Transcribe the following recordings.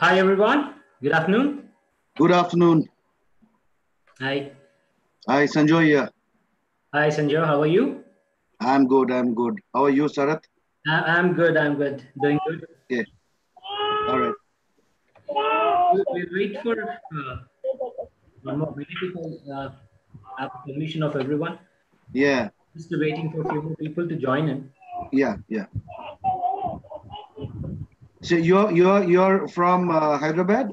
Hi everyone. Good afternoon. Good afternoon. Hi. Hi, Sanjoy here. Hi Sanjay. How are you? I'm good. I'm good. How are you, Sarath? I'm good. I'm good. Doing good. Okay. All right. We wait for one more minute if I have permission of everyone. Yeah. Just waiting for a few more people to join in. Yeah. Yeah. So you're from Hyderabad?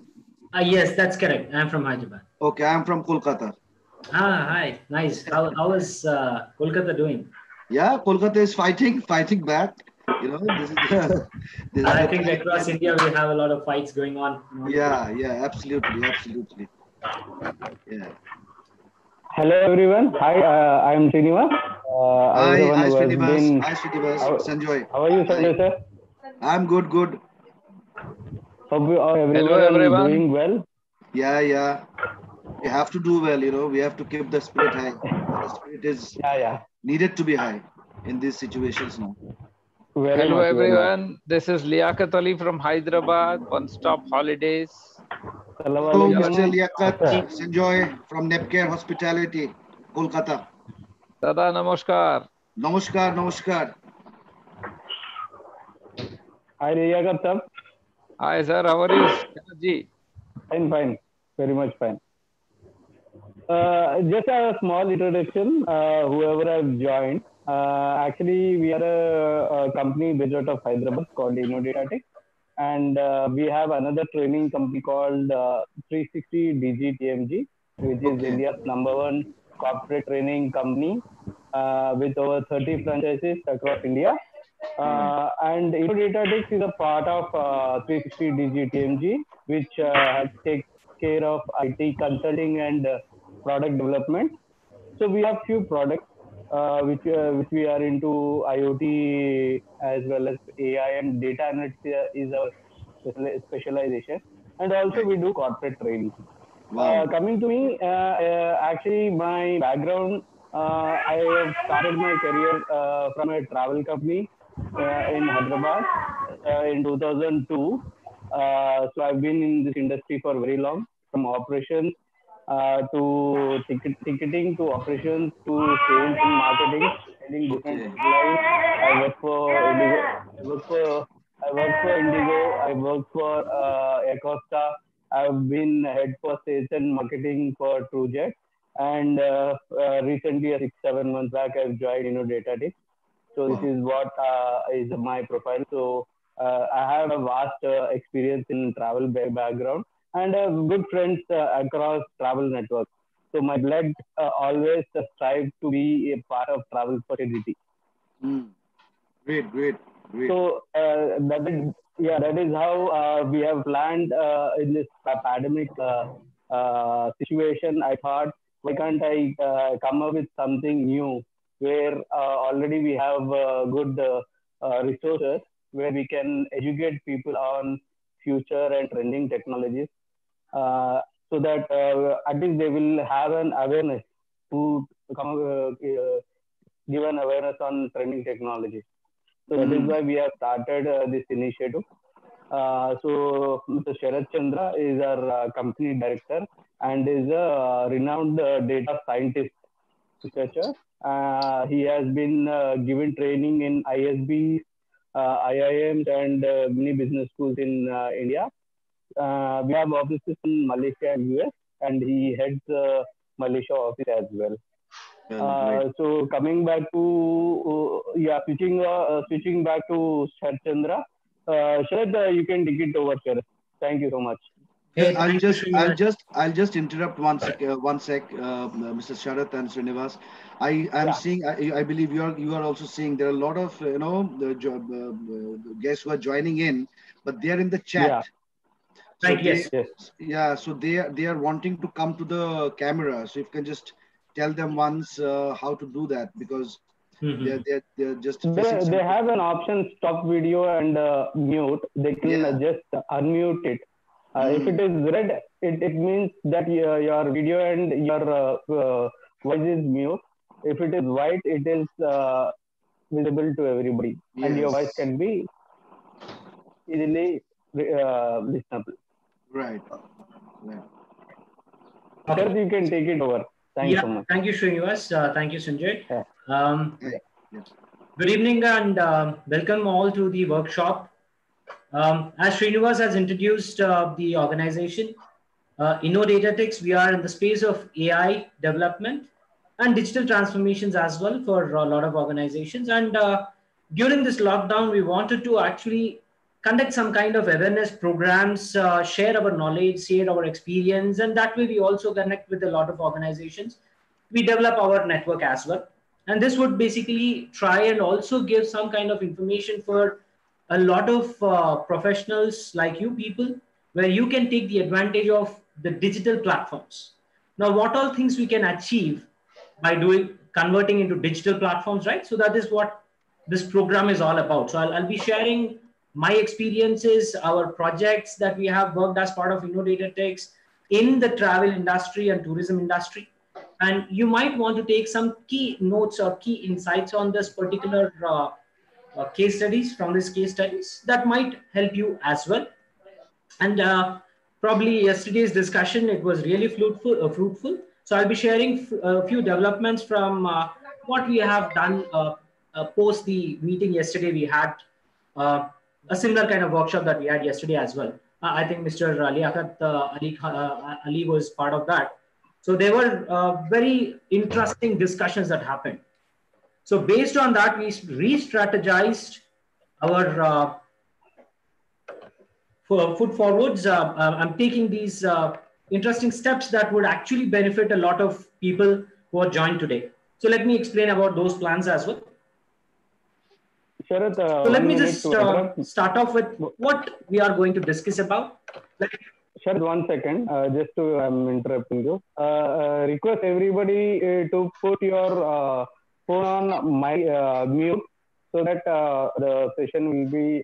Yes, that's correct. I'm from Hyderabad. Okay. I'm from Kolkata. Hi. Nice. How is Kolkata doing? Yeah. Kolkata is fighting back. This is the this is I the think time across when. India we have a lot of fights going on. Yeah. Yeah. Absolutely. Absolutely. Yeah. Hello everyone. Hi, I'm Srinivas. I was the Hi. one Hi, who has Srinivas. been. Hi, Srinivas. Sanjoy. How are you, Hi. Sanjay sir? I'm good. Good. Hope Hello, everyone everyone. doing well. Yeah. Yeah. We have to do well. We have to keep the spirit high. The spirit is Yeah. needed to be high in these situations now. Very Hello, much, very much. everyone. This is Liaquat Ali from Hyderabad, One Stop Holidays. Hello, Mr. Assalamualaikum, Liaquat sir. Sanjoy from Nepcare Hospitality, Kolkata. Dada, namaskar. Namaskar, namaskar. Hi, Riyagat sir. Hi, sir. How are you? Ji. Fine. Very much fine. Just a small introduction. Whoever has joined. Actually, we are a company based out of Hyderabad called InnoDataTech, and we have another training company called 360 DGTMG, which is Okay, India's number one corporate training company with over 30 franchises across India. all right. And InnoDataTech is a part of 360 DGTMG, which takes care of IT consulting and product development. So we have few products which we are into IoT as well as AI and data analytics is our specialization, and also Right. we do corporate training. Wow. Coming to me, actually my background, I have started my career from a travel company in Hyderabad in 2002. So I've been in this industry for very long, from operations to ticketing to operations to sales and marketing, selling different Okay. airlines. I work for Indigo. I work for I work for Indigo. I work for Acosta. I've been head for sales and marketing for TrueJet. And recently, 6-7 months back, I've joined InnoDataTech. So this Wow. is what is my profile. So I have a vast experience in travel background and good friends across travel networks. So my blood always strives to be a part of travel fraternity. Mm. Great, great, great. So that is how we have planned in this pandemic situation. I thought, why can't I come up with something new where already we have good resources where we can educate people on future and trending technologies, uh, so that at least they will have an awareness to come give an awareness on trending technologies. So that is Mm. why we have started this initiative. So Mr. Sharad Chandra is our company director and is a renowned data scientist researcher. He has been given training in ISBs, IIMs, and many business schools in India. We have offices in Malaysia and US, and he heads Malaysia office as well. Well, great. So coming back to switching back to Sharad Chandra. Sharad, you can take it over, Sharad. Thank you so much. Yeah, Hey, thank you, Srinivas. I'll just interrupt one sec, Mr. Sharath and Srinivas. I'm Yeah, seeing, I believe you are also seeing there are a lot of, the guests who are joining in, but they are in the chat. yeah, So Right. Yes. yes. yeah, so they are wanting to come to the camera. So if you can just tell them once how to do that, because they're Hmm. they're they're just facing They some. have an option stop video and mute. They can Yeah. just unmute it. If it Mm, is red, it means that your video and your voice is mute. If it is white, it is visible to everybody, and your voice yes. can be easily listenable. Right. Right. Sir, Okay. you can take it over. Thank you Yeah, so much. thank you, Srinivas. Thank you, Sanjay. Yeah. Right. Yeah. Good evening and welcome all to the workshop. As Srinivas has introduced the organization, InnoDataTix, we are in the space of AI development and digital transformations as well for a lot of organizations. And during this lockdown, we wanted to actually conduct some kind of awareness programs, share our knowledge, share our experience, and that way we also connect with a lot of organizations. We develop our network as well. And this would basically try and also give some kind of information for a lot of professionals like you people, where you can take the advantage of the digital platforms. Now, what all things we can achieve by doing converting into digital platforms, right? So that is what this program is all about. So I'll be sharing my experiences, our projects that we have worked as part of InnoDataTech in the travel industry and tourism industry. And you might want to take some key notes or key insights on this particular case studies from these case studies that might help you as well. And probably yesterday's discussion, it was really fruitful. So I'll be sharing a few developments from what we have done post the meeting yesterday. We had a similar kind of workshop that we had yesterday as well. I think Mr. Ali was part of that. So there were very interesting discussions that happened. So based on that, we re-strategized our foot forwards. I'm taking these interesting steps that would actually benefit a lot of people who are joined today. So let me explain about those plans as well. Sharath, So let 1 me minute just to interrupt. start off with what we are going to discuss about. Sharath, 1 second. Just to, I'm interrupting you. Request everybody to put your phone on my mute so that the session will be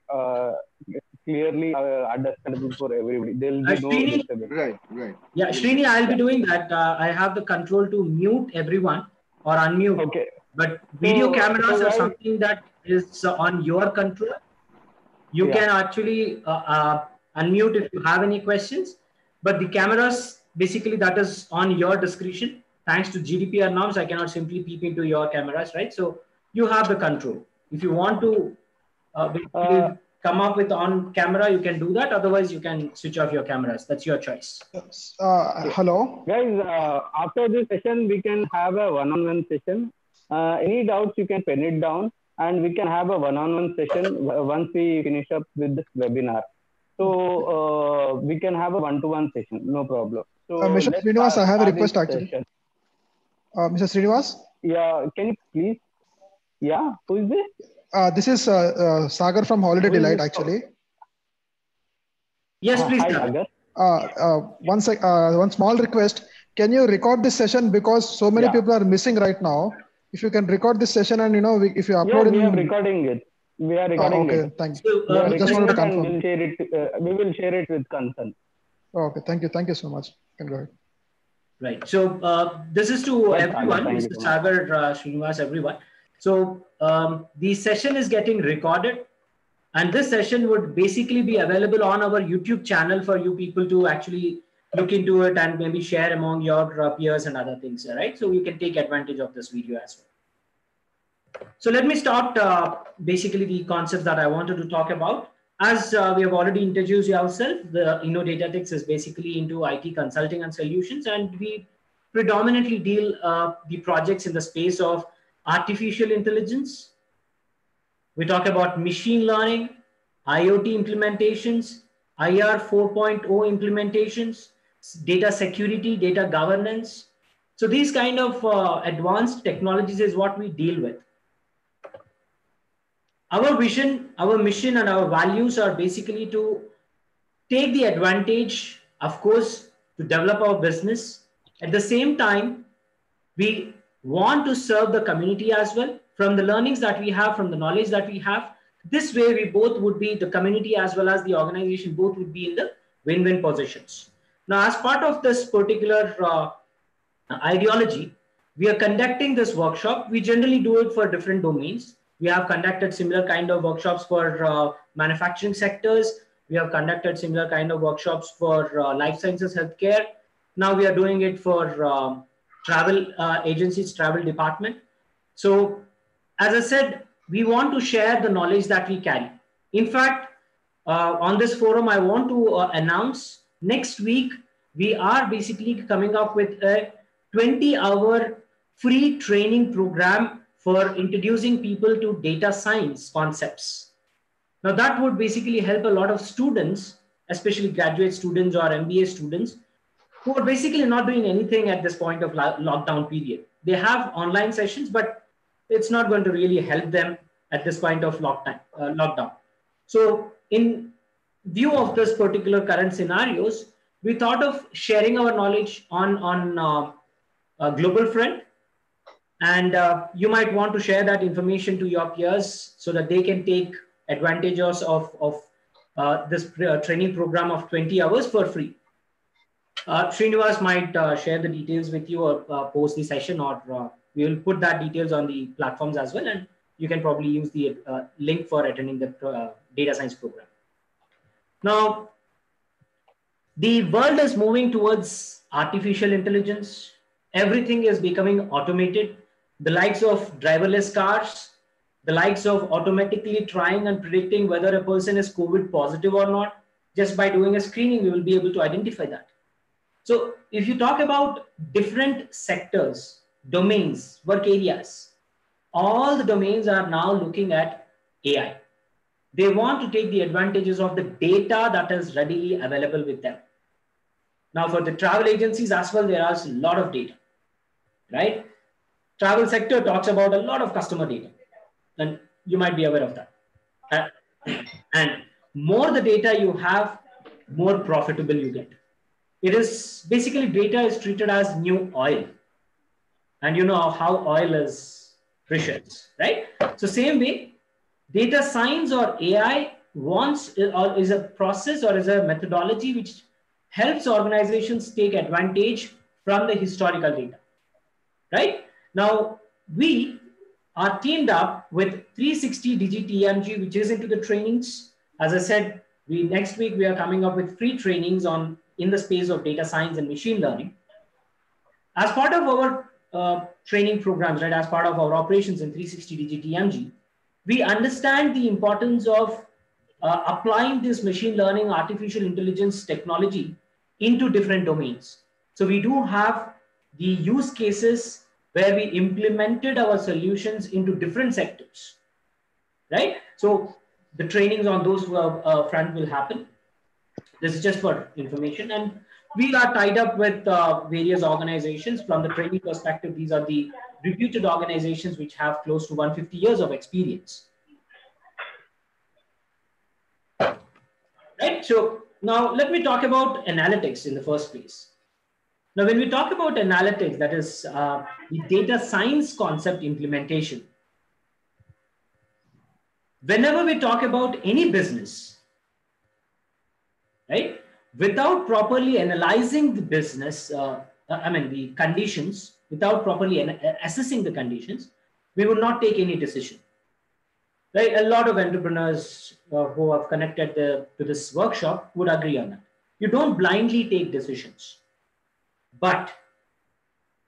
clearly understandable for everybody. There will be no Srini, disturbance. Right. Right. yeah, Srini, I'll be doing that. I have the control to mute everyone or unmute. Okay. But video cameras are guys, something that is on your control. You Yeah. can actually unmute if you have any questions, but the cameras, basically that is on your discretion. Thanks to GDPR norms, I cannot simply peep into your cameras, right? So you have the control. If you want to basically come up with on camera, you can do that. Otherwise, you can switch off your cameras. That's your choice. Hello. Guys, after this session, we can have a one-on-one session. Any doubts, you can pen it down, and we can have a one-on-one session once we finish up with this webinar. So we can have a one-to-one session, no problem. So Mr. let's Srinivas, I have a start request this actually. session. Mr. Srinivas, Yeah, can you please? Yeah, who is this? this is Sagar from Holiday Who is Delight this? actually. Yes, please. Hi, Sagar. Sagar. One small request. Can you record this session because so many Yeah. people are missing right now? If you can record this session and if you Yeah, upload we are in. recording it. We are recording Okay, it. thank you. So, We are Just recording wanted to it and confirm. we'll share it. We will share it with concern. Okay, thank you so much. You can go ahead. Right. So this is to Right, everyone, thank you Mr. so much. Sagar, Srinivas, everyone. So the session is getting recorded, and this session would basically be available on our YouTube channel for you people to actually look into it and maybe share among your peers and other things. Right. So you can take advantage of this video as well. So let me start basically the concepts that I wanted to talk about. As we have already introduced ourselves, the InnoDataTix is basically into IT consulting and solutions, and we predominantly deal the projects in the space of artificial intelligence. We talk about machine learning, IoT implementations, IR 4.0 implementations, data security, data governance. So these kind of advanced technologies is what we deal with. Our vision, our mission, and our values are basically to take the advantage, of course, to develop our business. At the same time, we want to serve the community as well from the learnings that we have, from the knowledge that we have. This way, we both would be, the community as well as the organization, both would be in the win-win positions. Now, as part of this particular ideology, we are conducting this workshop. We generally do it for different domains. We have conducted similar kind of workshops for manufacturing sectors. We have conducted similar kind of workshops for life sciences, healthcare. Now we are doing it for travel agencies, travel department. So as I said, we want to share the knowledge that we carry. In fact, on this forum, I want to announce next week, we are basically coming up with a 20-hour free training program for introducing people to data science concepts. Now that would basically help a lot of students, especially graduate students or MBA students, who are basically not doing anything at this point of lockdown period. They have online sessions, but it's not going to really help them at this point of lockdown. So in view of this particular current scenarios, we thought of sharing our knowledge on a global front. And you might want to share that information to your peers so that they can take advantages of this training program of 20 hours for free. Srinivas might share the details with you or post the session, or we will put that details on the platforms as well. And you can probably use the link for attending the data science program. Now, the world is moving towards artificial intelligence. Everything is becoming automated. The likes of driverless cars, the likes of automatically trying and predicting whether a person is COVID positive or not. Just by doing a screening, we will be able to identify that. So if you talk about different sectors, domains, work areas, all the domains are now looking at AI. They want to take the advantages of the data that is readily available with them. Now for the travel agencies as well, there is a lot of data, right? Travel sector talks about a lot of customer data, and you might be aware of that. And more the data you have, more profitable you get. It is basically data is treated as new oil. And you know how oil is precious, right? So same way, data science or AI is a process or is a methodology which helps organizations take advantage from the historical data, right? Now, we are teamed up with 360 Digit EMG, which is into the trainings. As I said, next week we are coming up with free trainings in the space of data science and machine learning. As part of our training programs, right, as part of our operations in 360 Digit EMG, we understand the importance of applying this machine learning, artificial intelligence technology into different domains. So we do have the use cases where we implemented our solutions into different sectors, right? So the trainings on those front will happen. This is just for information. And we are tied up with various organizations. From the training perspective, these are the reputed organizations which have close to 150 years of experience. Right? So now let me talk about analytics in the first place. Now, when we talk about analytics, that is the data science concept implementation. Whenever we talk about any business, right, without properly analyzing the business, the conditions, without properly assessing the conditions, we will not take any decision. Right? A lot of entrepreneurs who have connected to this workshop would agree on that. You don't blindly take decisions. But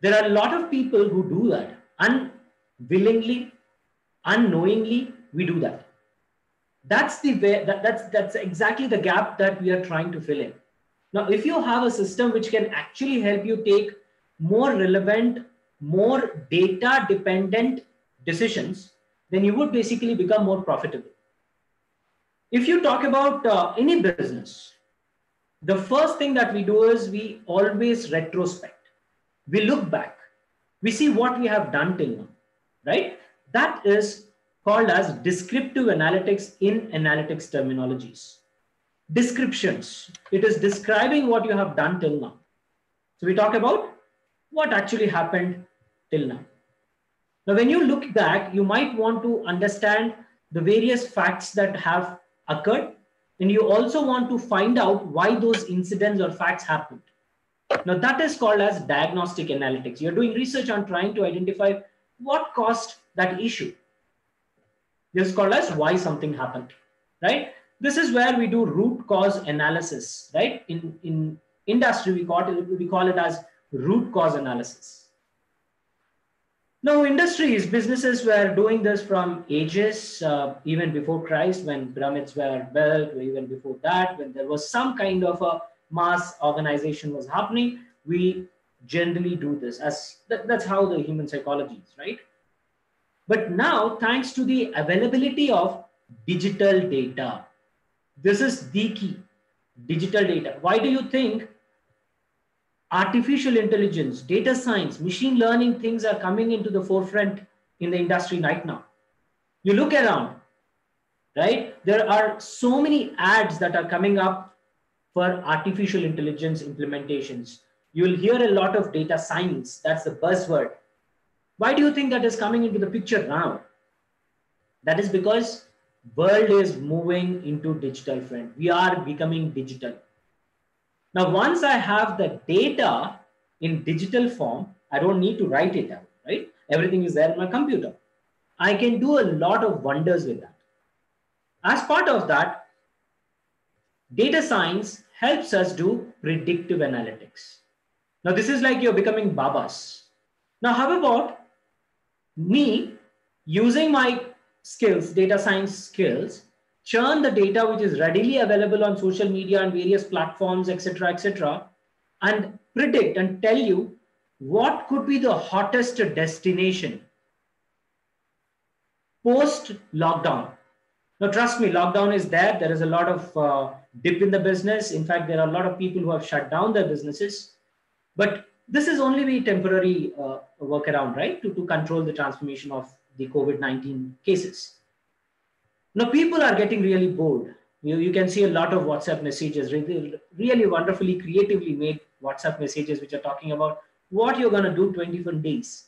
there are a lot of people who do that unwillingly, unknowingly. We do that. That's the way. That's exactly the gap that we are trying to fill in. Now, if you have a system which can actually help you take more relevant, more data-dependent decisions, then you would basically become more profitable. If you talk about any business, the first thing that we do is we always retrospect. We look back. We see what we have done till now, right? That is called as descriptive analytics in analytics terminologies. Descriptions. It is describing what you have done till now. So we talk about what actually happened till now. Now, when you look back, you might want to understand the various facts that have occurred. And you also want to find out why those incidents or facts happened. Now, that is called as diagnostic analytics. You're doing research on trying to identify what caused that issue. This is called as why something happened, right? This is where we do root cause analysis, right? In industry, we call it as root cause analysis. Now, industries, businesses were doing this from ages, even before Christ, when pyramids were built, or even before that, when there was some kind of a mass organization was happening, we generally do this. That's how the human psychology is, right? But now, thanks to the availability of digital data, this is the key, digital data. Why do you think artificial intelligence, data science, machine learning things are coming into the forefront in the industry right now? You look around, right? There are so many ads that are coming up for artificial intelligence implementations. You'll hear a lot of data science. That's the buzzword. Why do you think that is coming into the picture now? That is because world is moving into digital, friend. We are becoming digital. Now, once I have the data in digital form, I don't need to write it out, right? Everything is there in my computer. I can do a lot of wonders with that. As part of that, data science helps us do predictive analytics. Now, this is like you're becoming babas. Now, how about me using my skills, data science skills, churn the data which is readily available on social media and various platforms, etc., and predict and tell you what could be the hottest destination post lockdown. Now, trust me, lockdown is there. There is a lot of dip in the business. In fact, there are a lot of people who have shut down their businesses. But this is only a temporary workaround, right, to control the transformation of the COVID-19 cases. Now, people are getting really bored. You can see a lot of WhatsApp messages, really wonderfully, creatively made WhatsApp messages, which are talking about what you're going to do 21 days.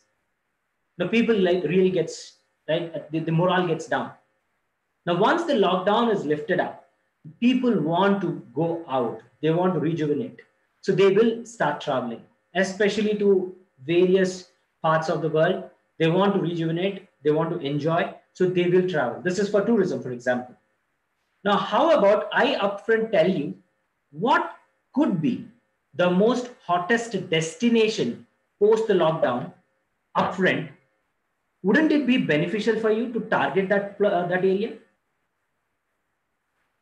Now, people like really gets, right, the morale gets down. Now, once the lockdown is lifted up, people want to go out. They want to rejuvenate. So they will start traveling, especially to various parts of the world. They want to rejuvenate. They want to enjoy. So they will travel. This is for tourism, for example. Now, how about I upfront tell you what could be the most hottest destination post the lockdown upfront? Wouldn't it be beneficial for you to target that area?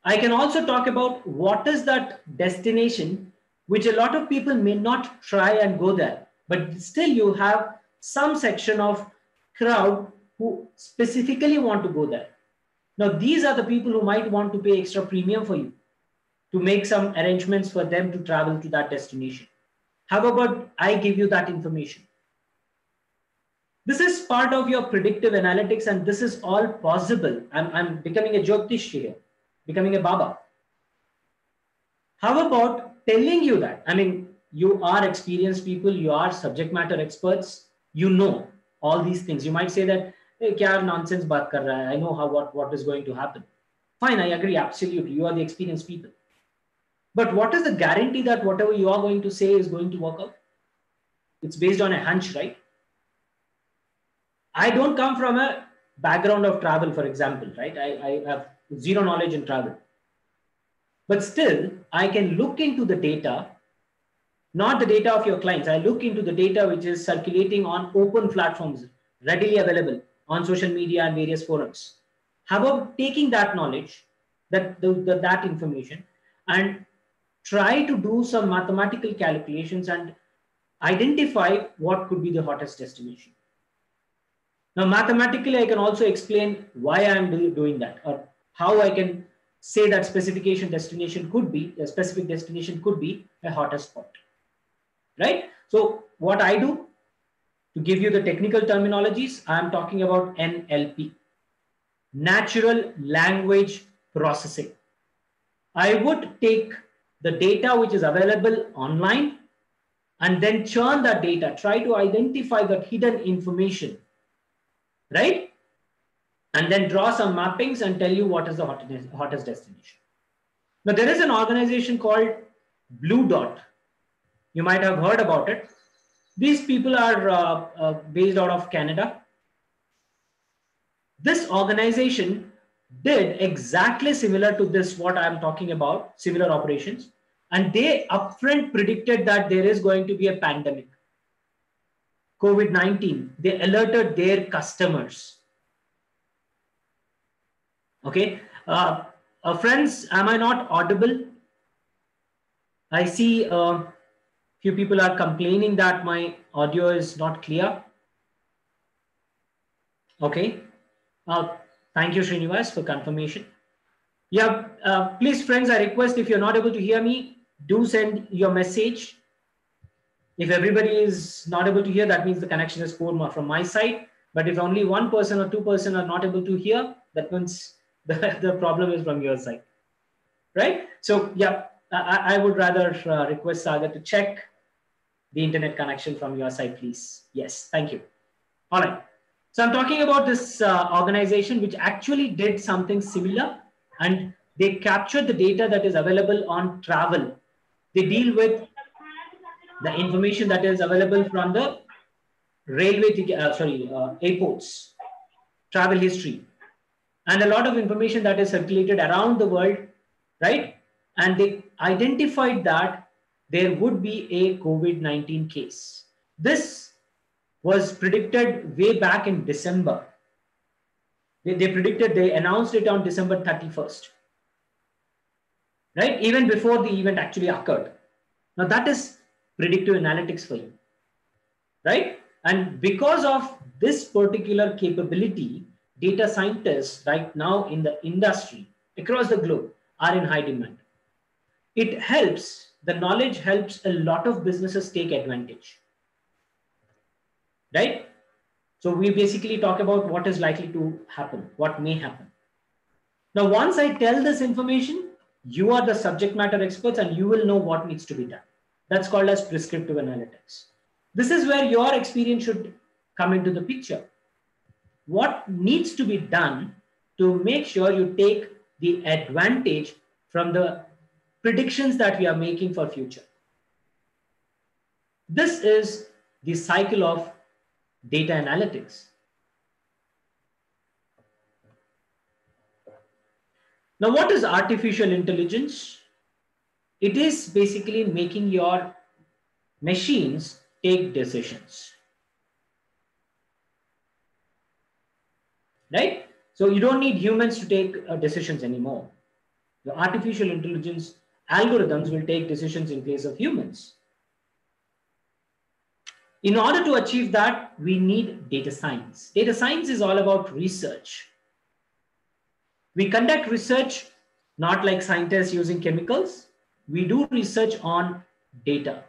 I can also talk about what is that destination which a lot of people may not try and go there, but still you have some section of crowd who specifically want to go there. Now, these are the people who might want to pay extra premium for you to make some arrangements for them to travel to that destination. How about I give you that information? This is part of your predictive analytics, and this is all possible. I'm becoming a Jyotish here, becoming a Baba. How about telling you that? I mean, you are experienced people, you are subject matter experts, you know all these things. You might say that, hey, kya nonsense baat kar raha hai? I know what is going to happen. Fine, I agree, absolutely. You are the experienced people. But what is the guarantee that whatever you are going to say is going to work out? It's based on a hunch, right? I don't come from a background of travel, for example, right? I have zero knowledge in travel. But still, I can look into the data, not the data of your clients. I look into the data which is circulating on open platforms, readily available on social media and various forums. How about taking that knowledge, that information, and try to do some mathematical calculations and identify what could be the hottest destination. Now, mathematically, I can also explain why I'm doing that, or how I can say that specific destination could be a hottest spot, right? So what I do, to give you the technical terminologies, I'm talking about NLP, natural language processing. I would take the data which is available online and then churn that data, try to identify that hidden information, right? And then draw some mappings and tell you what is the hottest destination. Now, there is an organization called Blue Dot. You might have heard about it. These people are based out of Canada. This organization did exactly similar to this, what I'm talking about, similar operations. And they upfront predicted that there is going to be a pandemic, COVID-19. They alerted their customers. Okay. Friends, am I not audible? I see few people are complaining that my audio is not clear. Okay. Thank you, Srinivas, for confirmation. Yeah, please, friends, I request if you're not able to hear me, do send your message. If everybody is not able to hear, that means the connection is poor from my side. But if only one person or two person are not able to hear, that means the problem is from your side, right? So yeah, I would rather request Sagar to check the internet connection from your side, please. Yes, thank you. All right. So I'm talking about this organization which actually did something similar, and they captured the data that is available on travel. They deal with the information that is available from the railway, airports, travel history, and a lot of information that is circulated around the world, right? And they identified that there would be a COVID-19 case. This was predicted way back in December. They announced it on December 31st, right? Even before the event actually occurred. Now that is predictive analytics for you, right? And because of this particular capability, data scientists right now in the industry across the globe are in high demand. It helps, the knowledge helps a lot of businesses take advantage, right? So we basically talk about what is likely to happen, what may happen. Now, once I tell this information, you are the subject matter experts and you will know what needs to be done. That's called as prescriptive analytics. This is where your experience should come into the picture. What needs to be done to make sure you take the advantage from the predictions that we are making for future. This is the cycle of data analytics. Now, what is artificial intelligence? It is basically making your machines take decisions, right? So you don't need humans to take decisions anymore. The artificial intelligence algorithms will take decisions in place of humans. In order to achieve that, we need data science. Data science is all about research. We conduct research not like scientists using chemicals. We do research on data.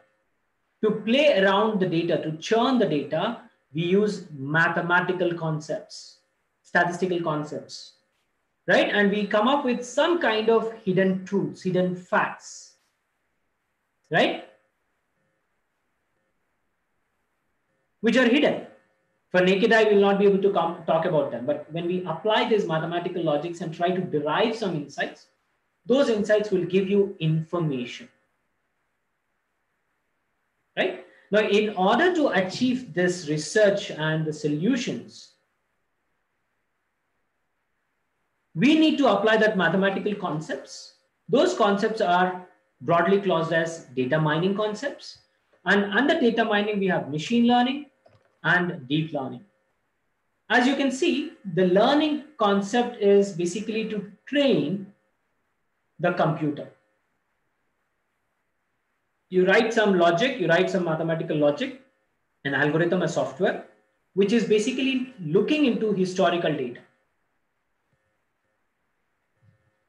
To play around the data, to churn the data, we use mathematical concepts, statistical concepts, right? And we come up with some kind of hidden truths, hidden facts, right? Which are hidden. For naked eye, we will not be able to talk about them. But when we apply these mathematical logics and try to derive some insights, those insights will give you information, right? Now, in order to achieve this research and the solutions, we need to apply that mathematical concepts. Those concepts are broadly classed as data mining concepts. And under data mining, we have machine learning and deep learning. As you can see, the learning concept is basically to train the computer. You write some logic, you write some mathematical logic, an algorithm, a software, which is basically looking into historical data.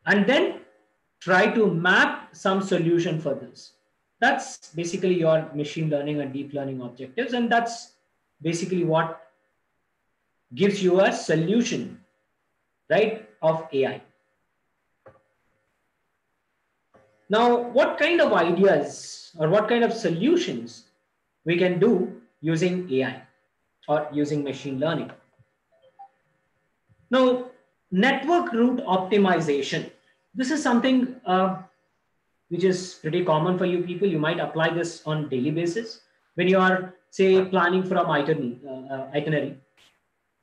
And then try to map some solution for this. That's basically your machine learning and deep learning objectives. And that's basically what gives you a solution, right, of AI. Now, what kind of ideas or what kind of solutions we can do using AI or using machine learning? Now, network route optimization. This is something which is pretty common for you people. You might apply this on daily basis when you are, say, planning from itinerary,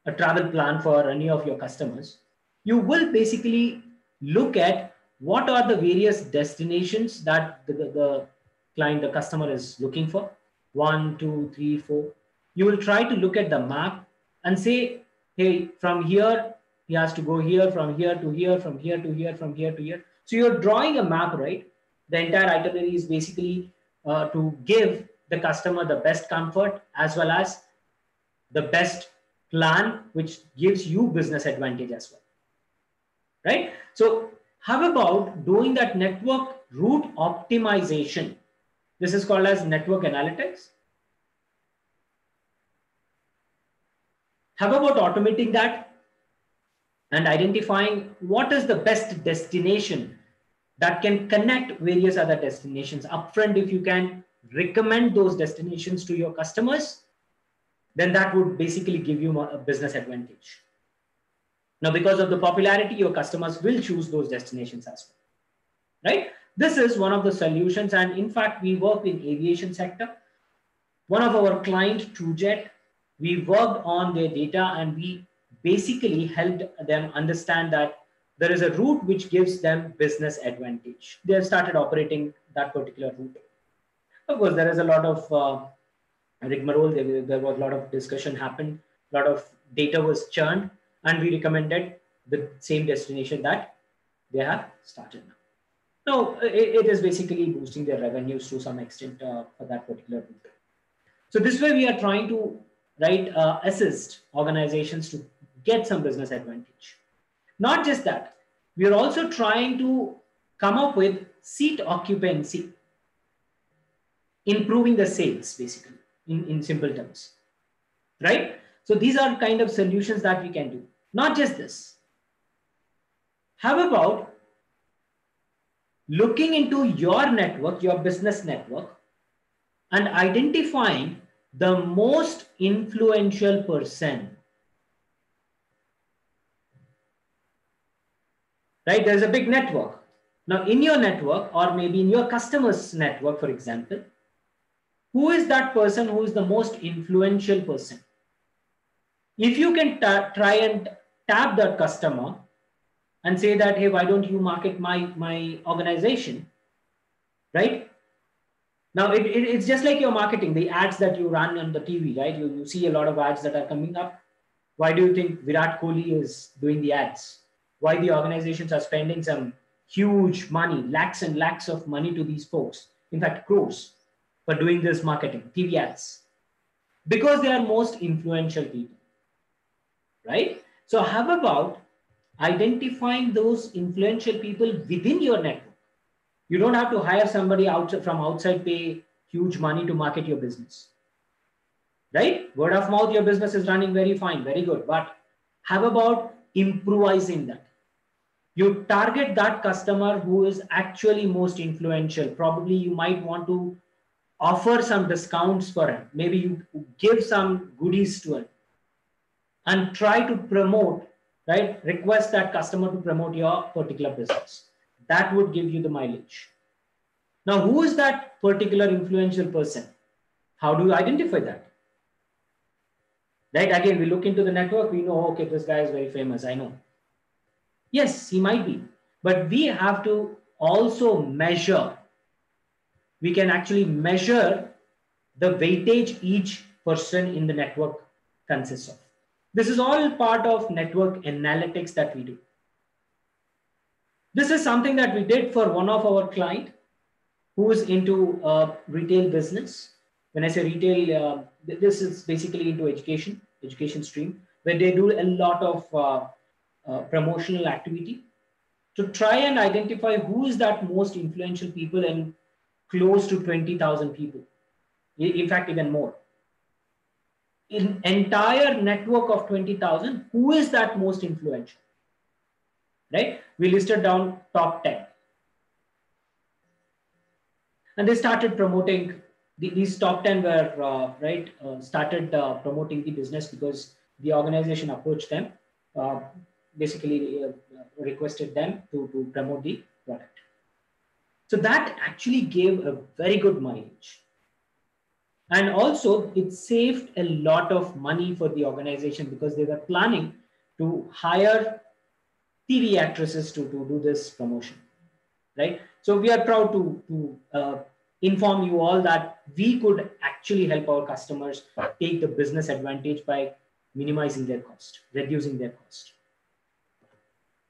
a travel plan for any of your customers. you will basically look at what are the various destinations that the client, the customer is looking for. 1, 2, 3, 4. You will try to look at the map and say, hey, from here, he has to go here, from here to here, from here to here, from here to here. So you're drawing a map, right? The entire itinerary is basically to give the customer the best comfort as well as the best plan, which gives you business advantage as well, right? So how about doing that network route optimization? This is called as network analytics. How about automating that and identifying what is the best destination that can connect various other destinations upfront? If you can recommend those destinations to your customers, then that would basically give you a business advantage. Now, because of the popularity, your customers will choose those destinations as well, right? This is one of the solutions. And in fact, we work in aviation sector. One of our client, TrueJet, we worked on their data and we basically helped them understand that there is a route which gives them business advantage. They have started operating that particular route. Of course, there is a lot of rigmarole. There was a lot of discussion happened, a lot of data was churned, and we recommended the same destination that they have started now. Now, it is basically boosting their revenues to some extent for that particular route. So this way we are trying to assist organizations to get some business advantage. Not just that, we are also trying to come up with seat occupancy, improving the sales basically in simple terms, right? So these are kind of solutions that we can do. Not just this. How about looking into your network, your business network, and identifying the most influential person, right? There's a big network. Now in your network, or maybe in your customer's network, for example, who is that person who is the most influential person? If you can try and tap that customer and say that, hey, why don't you market my organization, right? Now, it's just like your marketing, the ads that you run on the TV, right? You see a lot of ads that are coming up. Why do you think Virat Kohli is doing the ads? Why the organizations are spending some huge money, lakhs and lakhs of money to these folks, in fact, crores, for doing this marketing, TV ads? Because they are most influential people, right? So how about identifying those influential people within your network? You don't have to hire somebody from outside, pay huge money to market your business, right? Word of mouth, your business is running very fine, very good. But how about improvising that? You target that customer who is actually most influential. Probably you might want to offer some discounts for him. Maybe you give some goodies to him and try to promote, right? Request that customer to promote your particular business. That would give you the mileage. Now, who is that particular influential person? How do you identify that? Right? Again, we look into the network. We know, okay, this guy is very famous. I know. Yes, he might be. But we have to also measure. We can actually measure the weightage each person in the network consists of. This is all part of network analytics that we do. This is something that we did for one of our clients who is into retail business. When I say retail, this is basically into education stream, where they do a lot of promotional activity to try and identify who is that most influential people and close to 20,000 people. In fact, even more. In entire network of 20,000, who is that most influential? Right? We listed down top 10. And they started promoting, these top 10 were, started promoting the business because the organization approached them, basically requested them to promote the product. So that actually gave a very good mileage. And also it saved a lot of money for the organization because they were planning to hire TV actresses to do this promotion, right? So we are proud to inform you all that we could actually help our customers take the business advantage by minimizing their cost, reducing their cost.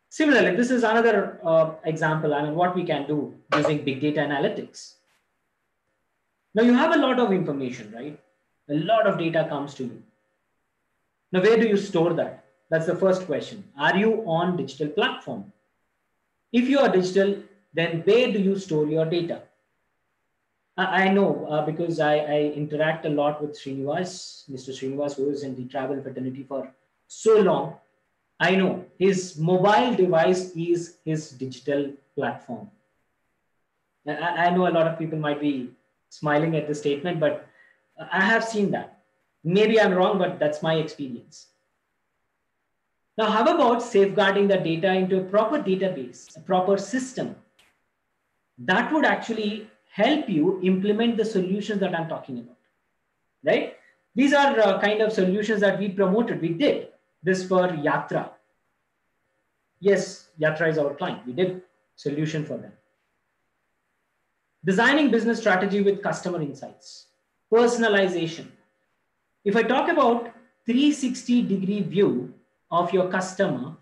Similarly, this is another example, I mean, what we can do using big data analytics. Now you have a lot of information, right? A lot of data comes to you. Now, where do you store that? That's the first question. Are you on digital platform? If you are digital, then where do you store your data? I know because I interact a lot with Srinivas, Mr. Srinivas, who is in the travel fraternity for so long. I know his mobile device is his digital platform. I know a lot of people might be smiling at the statement, but I have seen that. Maybe I'm wrong, but that's my experience. Now, how about safeguarding the data into a proper database, a proper system? That would actually help you implement the solutions that I'm talking about, right? These are kind of solutions that we promoted. We did this for Yatra. Yes, Yatra is our client. We did solution for them. Designing business strategy with customer insights, personalization. If I talk about 360-degree view of your customer,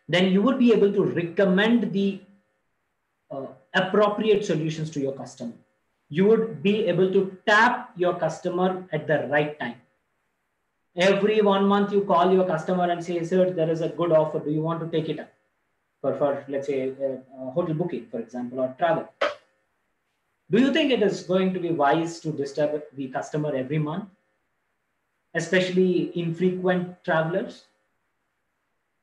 then you would be able to recommend the appropriate solutions to your customer. You would be able to tap your customer at the right time. Every 1 month you call your customer and say, sir, there is a good offer. Do you want to take it up? For let's say, hotel booking, for example, or travel. Do you think it is going to be wise to disturb the customer every month? Especially infrequent travelers,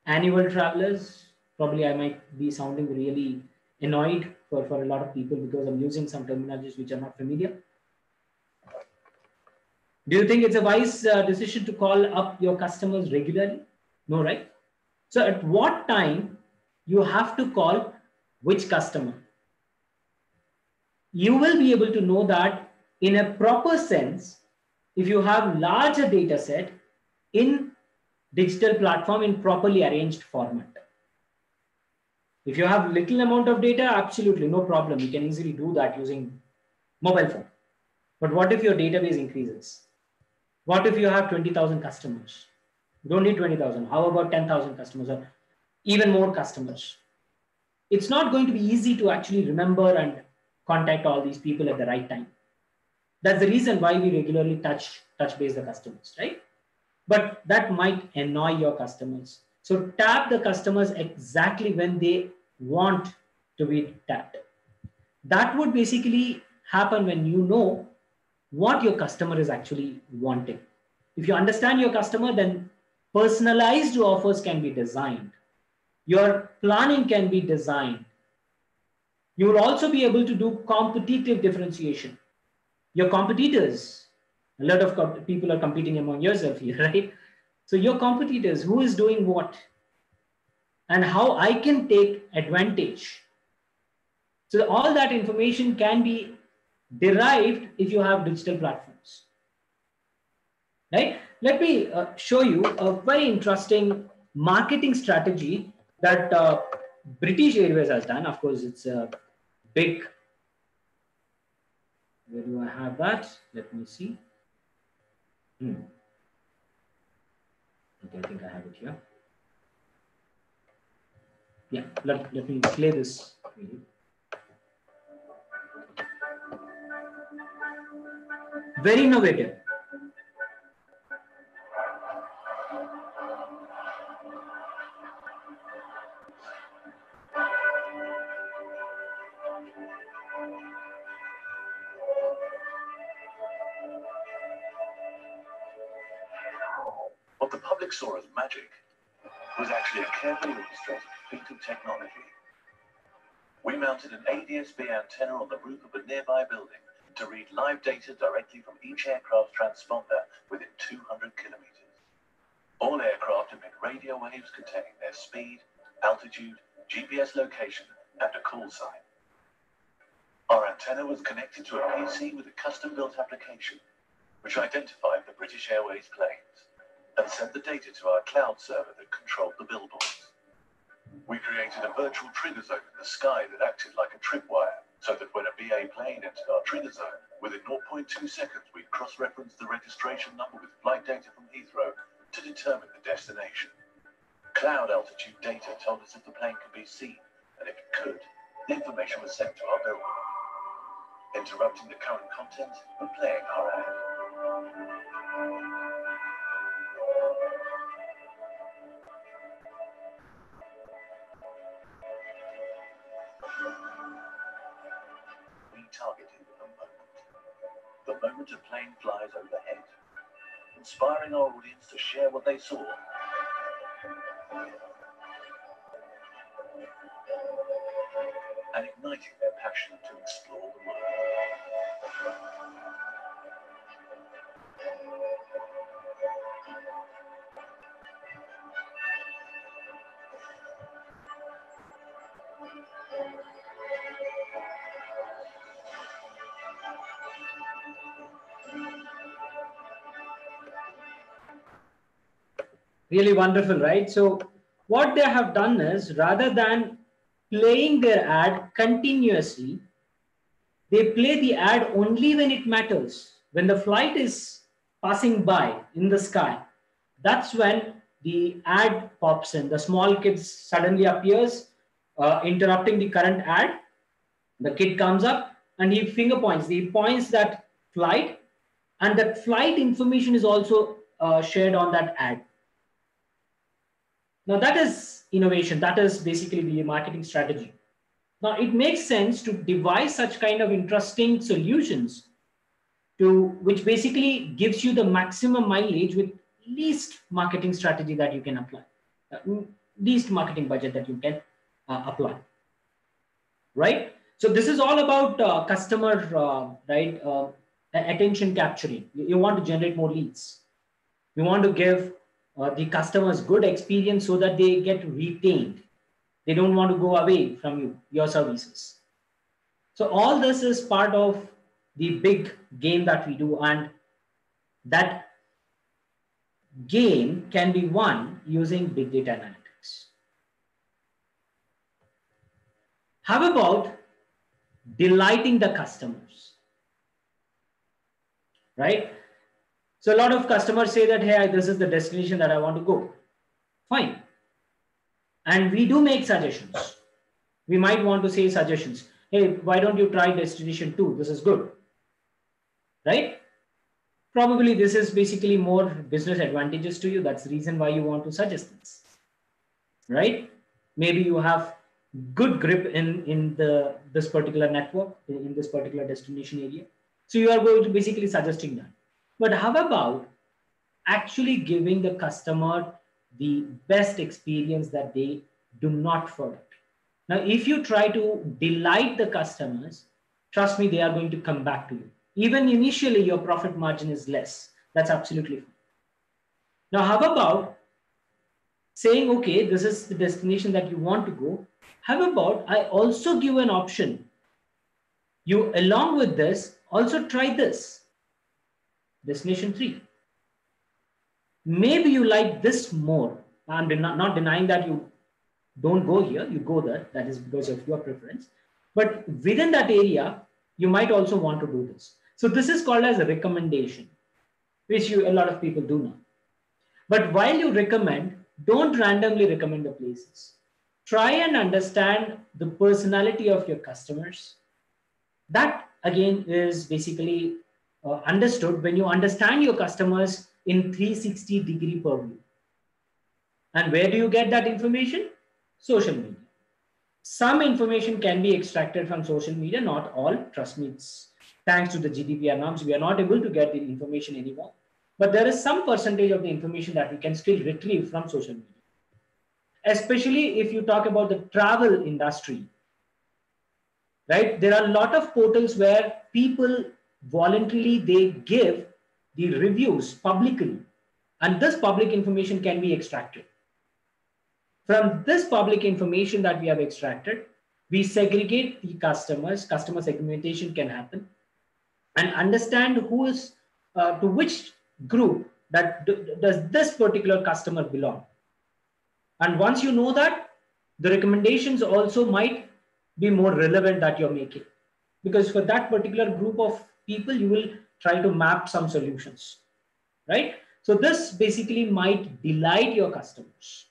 annual travelers? Probably I might be sounding really annoyed for a lot of people because I'm using some terminologies which are not familiar. Do you think it's a wise decision to call up your customers regularly? No, right? So at what time you have to call which customer? You will be able to know that in a proper sense if you have larger data set in digital platform in properly arranged format. If you have little amount of data, absolutely no problem. You can easily do that using mobile phone. But what if your database increases? What if you have 20,000 customers? You don't need 20,000. How about 10,000 customers or even more customers? It's not going to be easy to actually remember and contact all these people at the right time. That's the reason why we regularly touch base the customers, right? But that might annoy your customers. So tap the customers exactly when they want to be tapped. That would basically happen when you know what your customer is actually wanting. If you understand your customer, then personalized offers can be designed. Your planning can be designed. You will also be able to do competitive differentiation. Your competitors, a lot of people are competing among yourself here, right? So your competitors, who is doing what and how I can take advantage. So all that information can be derived if you have digital platforms, right? Let me show you a very interesting marketing strategy that British Airways has done. Of course, it's a big, where do I have that? Let me see. Okay, I think I have it here. Yeah, let me play this video. Very innovative. What the public saw as magic was actually a carefully orchestrated feat of technology. We mounted an ADS-B antenna on the roof of a nearby building to read live data directly from each aircraft transponder within 200 kilometers. All aircraft emit radio waves containing their speed, altitude, GPS location, and a call sign. Our antenna was connected to a PC with a custom-built application, which identified the British Airways planes and sent the data to our cloud server that controlled the billboards. We created a virtual trigger zone in the sky that acted like a tripwire, so that when a BA plane entered our trigger zone, within 0.2 seconds we'd cross-reference the registration number with flight data from Heathrow to determine the destination. Cloud altitude data told us if the plane could be seen, and if it could, the information was sent to our building, interrupting the current content and playing our ad. We targeted the moment a plane flies overhead, inspiring our audience to share what they saw and igniting their passion to explore the world. Really wonderful, right? So what they have done is, rather than playing their ad continuously, they play the ad only when it matters. When the flight is passing by in the sky, that's when the ad pops in. The small kid suddenly appears, interrupting the current ad. The kid comes up and he finger points. He points that flight, and that flight information is also shared on that ad. Now that is innovation. That is basically the marketing strategy. Now it makes sense to devise such kind of interesting solutions to which basically gives you the maximum mileage with least marketing strategy that you can apply, least marketing budget that you can apply, right? So this is all about customer, attention capturing. You want to generate more leads. You want to give the customers good experience so that they get retained. They don't want to go away from you, your services. So all this is part of the big game that we do, and that game can be won using big data analytics. How about delighting the customers, right? So a lot of customers say that, hey, this is the destination that I want to go. Fine. And we do make suggestions. We might want to say suggestions. Hey, why don't you try destination 2? This is good, right? Probably this is basically more business advantages to you. That's the reason why you want to suggest this, right? Maybe you have good grip in this particular network, in this particular destination area. So you are going to basically suggesting that. But how about actually giving the customer the best experience that they do not forget? Now, if you try to delight the customers, trust me, they are going to come back to you. Even initially, your profit margin is less. That's absolutely fine. Now, how about saying, okay, this is the destination that you want to go. How about I also give an option? You, along with this, also try this. Destination 3. Maybe you like this more. I'm not denying that you don't go here, you go there. That is because of your preference. But within that area, you might also want to do this. So this is called as a recommendation, which a lot of people do now. But while you recommend, don't randomly recommend the places. Try and understand the personality of your customers. That again is basically understood when you understand your customers in 360-degree purview. And where do you get that information? Social media. Some information can be extracted from social media, not all. Trust me, it's thanks to the GDPR norms, we are not able to get the information anymore. But there is some percentage of the information that we can still retrieve from social media. Especially if you talk about the travel industry, right? There are a lot of portals where people voluntarily, they give the reviews publicly, and this public information can be extracted. From this public information that we have extracted, we segregate the customers, customer segmentation can happen, and understand who is, to which group that does this particular customer belong. And once you know that, The recommendations also might be more relevant that you're making, because for that particular group of people, you will try to map some solutions, right? So this basically might delight your customers,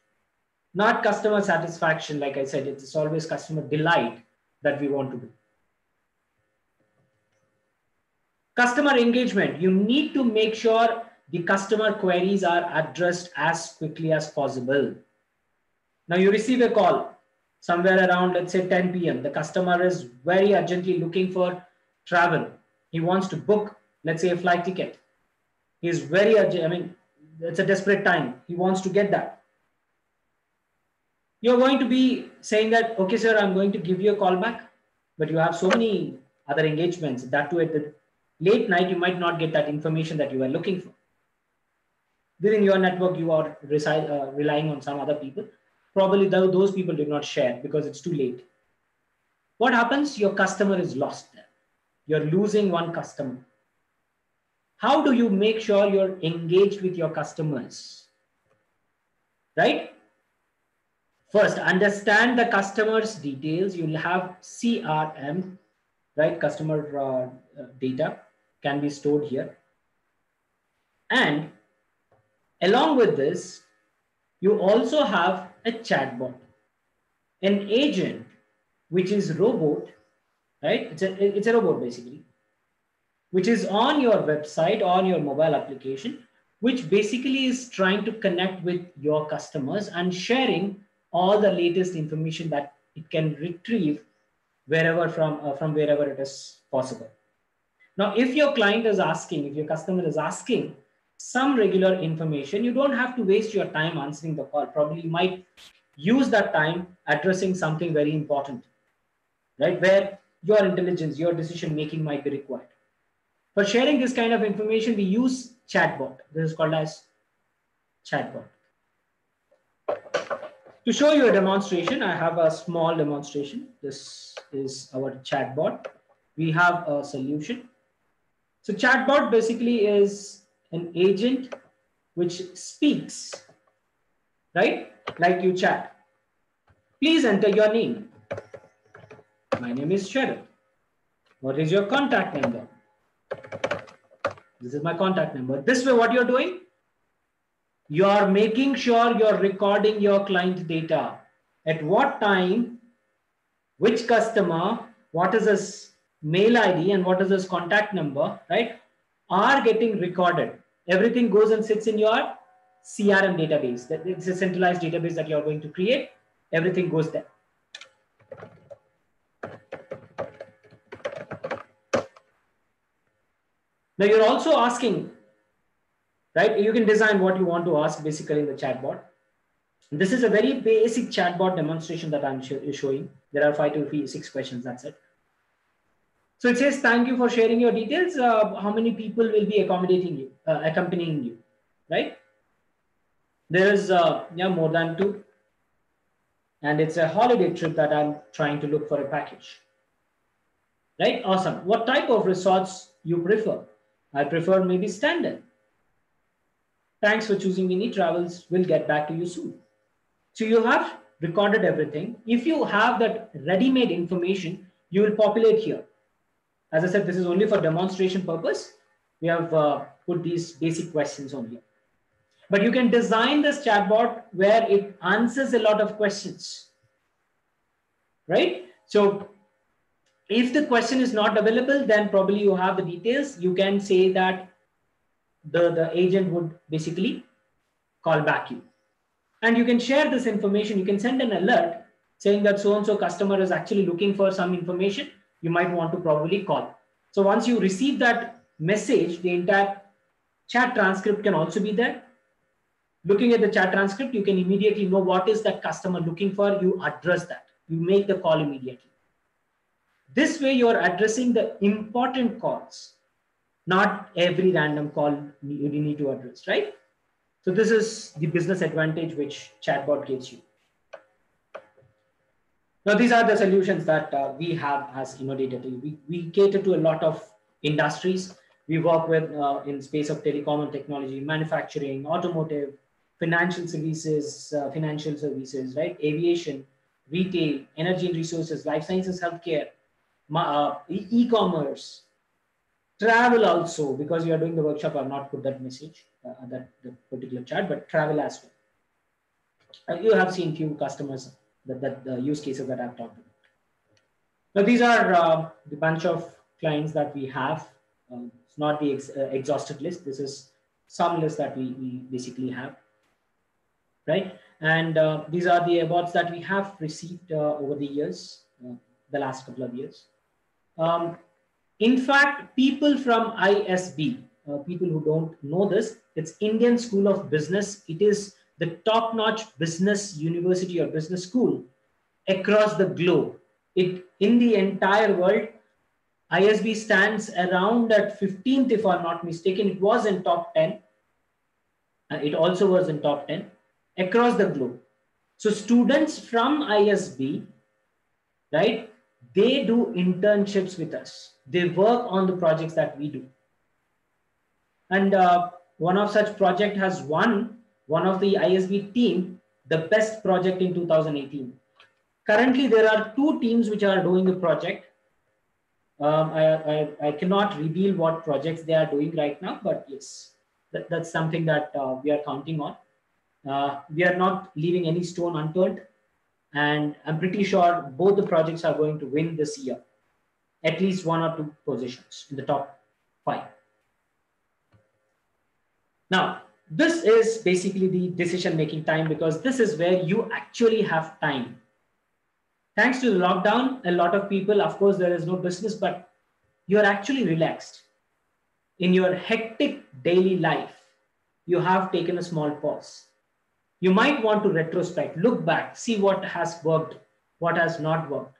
not customer satisfaction. Like I said, it's always customer delight that we want to do. Customer engagement, you need to make sure the customer queries are addressed as quickly as possible. Now you receive a call somewhere around, let's say 10 p.m. The customer is very urgently looking for travel. He wants to book, let's say, a flight ticket. He is very urgent. I mean, it's a desperate time. He wants to get that. You're going to be saying that, okay, sir, I'm going to give you a call back, but you have so many other engagements. That too, at the late night, you might not get that information that you are looking for. Within your network, you are relying on some other people. Probably those people did not share because it's too late. What happens? Your customer is lost there. You're losing one customer. How do you make sure you're engaged with your customers? Right? First, understand the customer's details. You'll have CRM, right? Customer data can be stored here. And along with this, you also have a chatbot, an agent, which is robot, right? It's a robot basically, which is on your website, on your mobile application, which basically is trying to connect with your customers and sharing all the latest information that it can retrieve wherever from wherever it is possible. Now, if your client is asking, if your customer is asking some regular information, you don't have to waste your time answering the call. Probably you might use that time addressing something very important, right? Where your intelligence, your decision making might be required. For sharing this kind of information, we use chatbot. This is called as chatbot. To show you a demonstration, I have a small demonstration. This is our chatbot. We have a solution. So chatbot basically is an agent which speaks, right? Like you chat. Please enter your name. My name is Sharon. What is your contact number? This is my contact number. This way, what you're doing? You're making sure you're recording your client data. At what time, which customer, what is his mail ID and what is his contact number, right? Are getting recorded. Everything goes and sits in your CRM database. It's a centralized database that you're going to create. Everything goes there. Now you're also asking, right? You can design what you want to ask basically in the chatbot. This is a very basic chatbot demonstration that I'm showing. There are 5 to 6 questions, that's it. So it says, thank you for sharing your details. How many people will be accompanying you, right? There is more than 2. And it's a holiday trip that I'm trying to look for a package, right? Awesome. What type of resorts you prefer? I prefer maybe standard. Thanks for choosing Mini Travels. We'll get back to you soon. So you have recorded everything. If you have that ready-made information, you will populate here. As I said, this is only for demonstration purpose. We have put these basic questions on here. But you can design this chatbot where it answers a lot of questions, right? So if the question is not available, then probably you have the details. You can say that the agent would basically call back you. And you can share this information. You can send an alert saying that so-and-so customer is actually looking for some information. You might want to probably call. So once you receive that message, the entire chat transcript can also be there. Looking at the chat transcript, you can immediately know what is that customer looking for. You address that. You make the call immediately. This way, you're addressing the important calls, not every random call you need to address, right? So this is the business advantage which chatbot gives you. Now, these are the solutions that we have as InnoData. We cater to a lot of industries. We work with in space of telecom and technology, manufacturing, automotive, financial services, right? Aviation. retail, energy and resources, life sciences, healthcare, e-commerce, travel also, because you are doing the workshop. I've not put that message, that the particular chat, but travel as well. You have seen few customers that the use cases that I've talked about. Now, these are the bunch of clients that we have. It's not the exhausted list. This is some list that we basically have, right? And these are the awards that we have received over the years, the last couple of years. In fact, people from ISB, people who don't know this, it's Indian School of Business. It is the top-notch business university or business school across the globe. In the entire world, ISB stands around at 15th, if I'm not mistaken. It was in top 10. It also was in top 10 across the globe. So students from ISB, right, they do internships with us. They work on the projects that we do. And one of such project has won one of the ISB team the best project in 2018. Currently, there are 2 teams which are doing the project. I cannot reveal what projects they are doing right now, but yes, that's something that we are counting on. We are not leaving any stone unturned, and I'm pretty sure both the projects are going to win this year, at least 1 or 2 positions in the top 5. Now, this is basically the decision-making time, because this is where you actually have time. Thanks to the lockdown, a lot of people, of course, there is no business, but you're actually relaxed. In your hectic daily life, you have taken a small pause. You might want to retrospect, look back, see what has worked, what has not worked,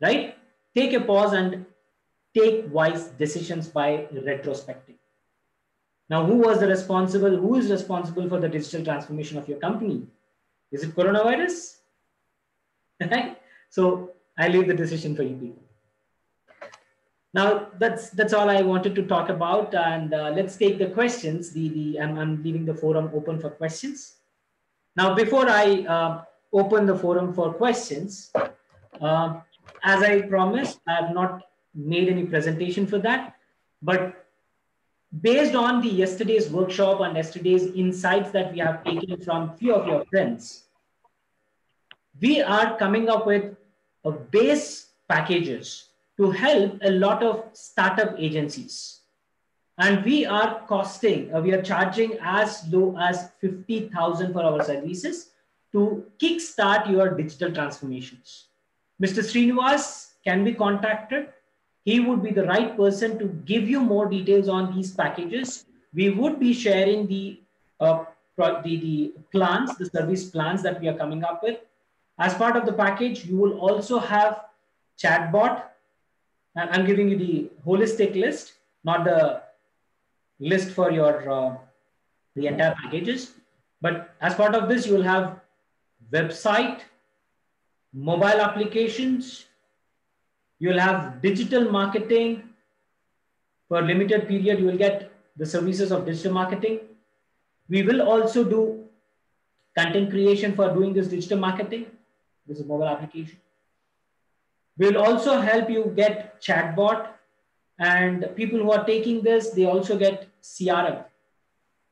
right? Take a pause and take wise decisions by retrospecting. Now, who is responsible for the digital transformation of your company? Is it coronavirus? Right? So I leave the decision for you people. Now, that's all I wanted to talk about, and let's take the questions. I'm leaving the forum open for questions. Now, before I open the forum for questions, as I promised, I have not made any presentation for that, but based on the yesterday's workshop and yesterday's insights that we have taken from few of your friends, we are coming up with a base packages to help a lot of startup agencies. And we are charging as low as 50,000 for our services to kickstart your digital transformations. Mr. Srinivas can be contacted. He would be the right person to give you more details on these packages. We would be sharing the plans, the service plans that we are coming up with. As part of the package, you will also have chatbot. I'm giving you the holistic list, not the list for your the entire packages. But as part of this, you will have website, mobile applications, you'll have digital marketing. For a limited period, you will get the services of digital marketing. We will also do content creation for doing this digital marketing. This is mobile application. We'll also help you get chatbot, and people who are taking this, they also get CRM.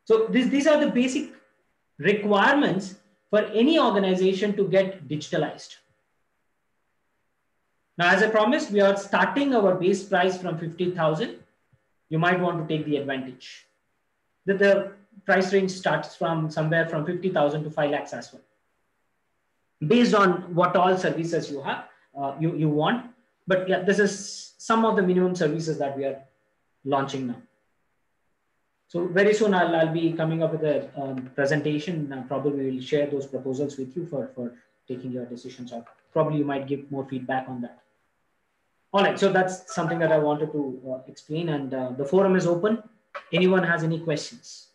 So these are the basic requirements for any organization to get digitalized. Now, as I promised, we are starting our base price from 50,000. You might want to take the advantage. The price range starts from somewhere from 50,000 to 5 lakhs as well, based on what all services you have, you want. But yeah, this is some of the minimum services that we are launching now. So very soon I'll be coming up with a presentation. Probably will share those proposals with you for taking your decisions out. Probably you might give more feedback on that. All right, so that's something that I wanted to explain, and the forum is open. Anyone has any questions?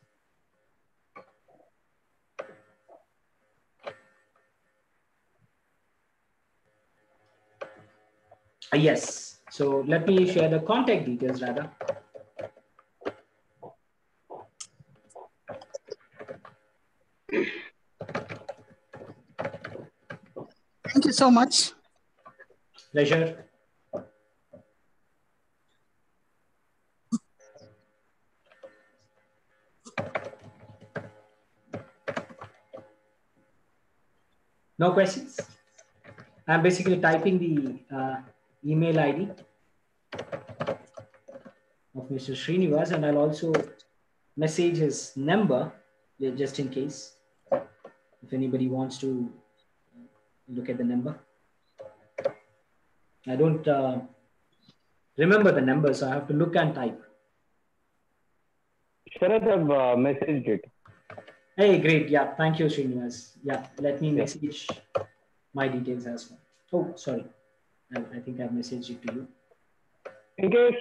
Yes, so let me share the contact details rather. Thank you so much. Pleasure. No questions? I'm basically typing the email ID of Mr. Srinivas, and I'll also message his number just in case if anybody wants to look at the number. I don't remember the number, so I have to look and type. Sharath have messaged it. Hey, great. Yeah, thank you, Srinivas. Yeah, let me message my details as well. Oh, sorry. I think I've messaged it to you. In case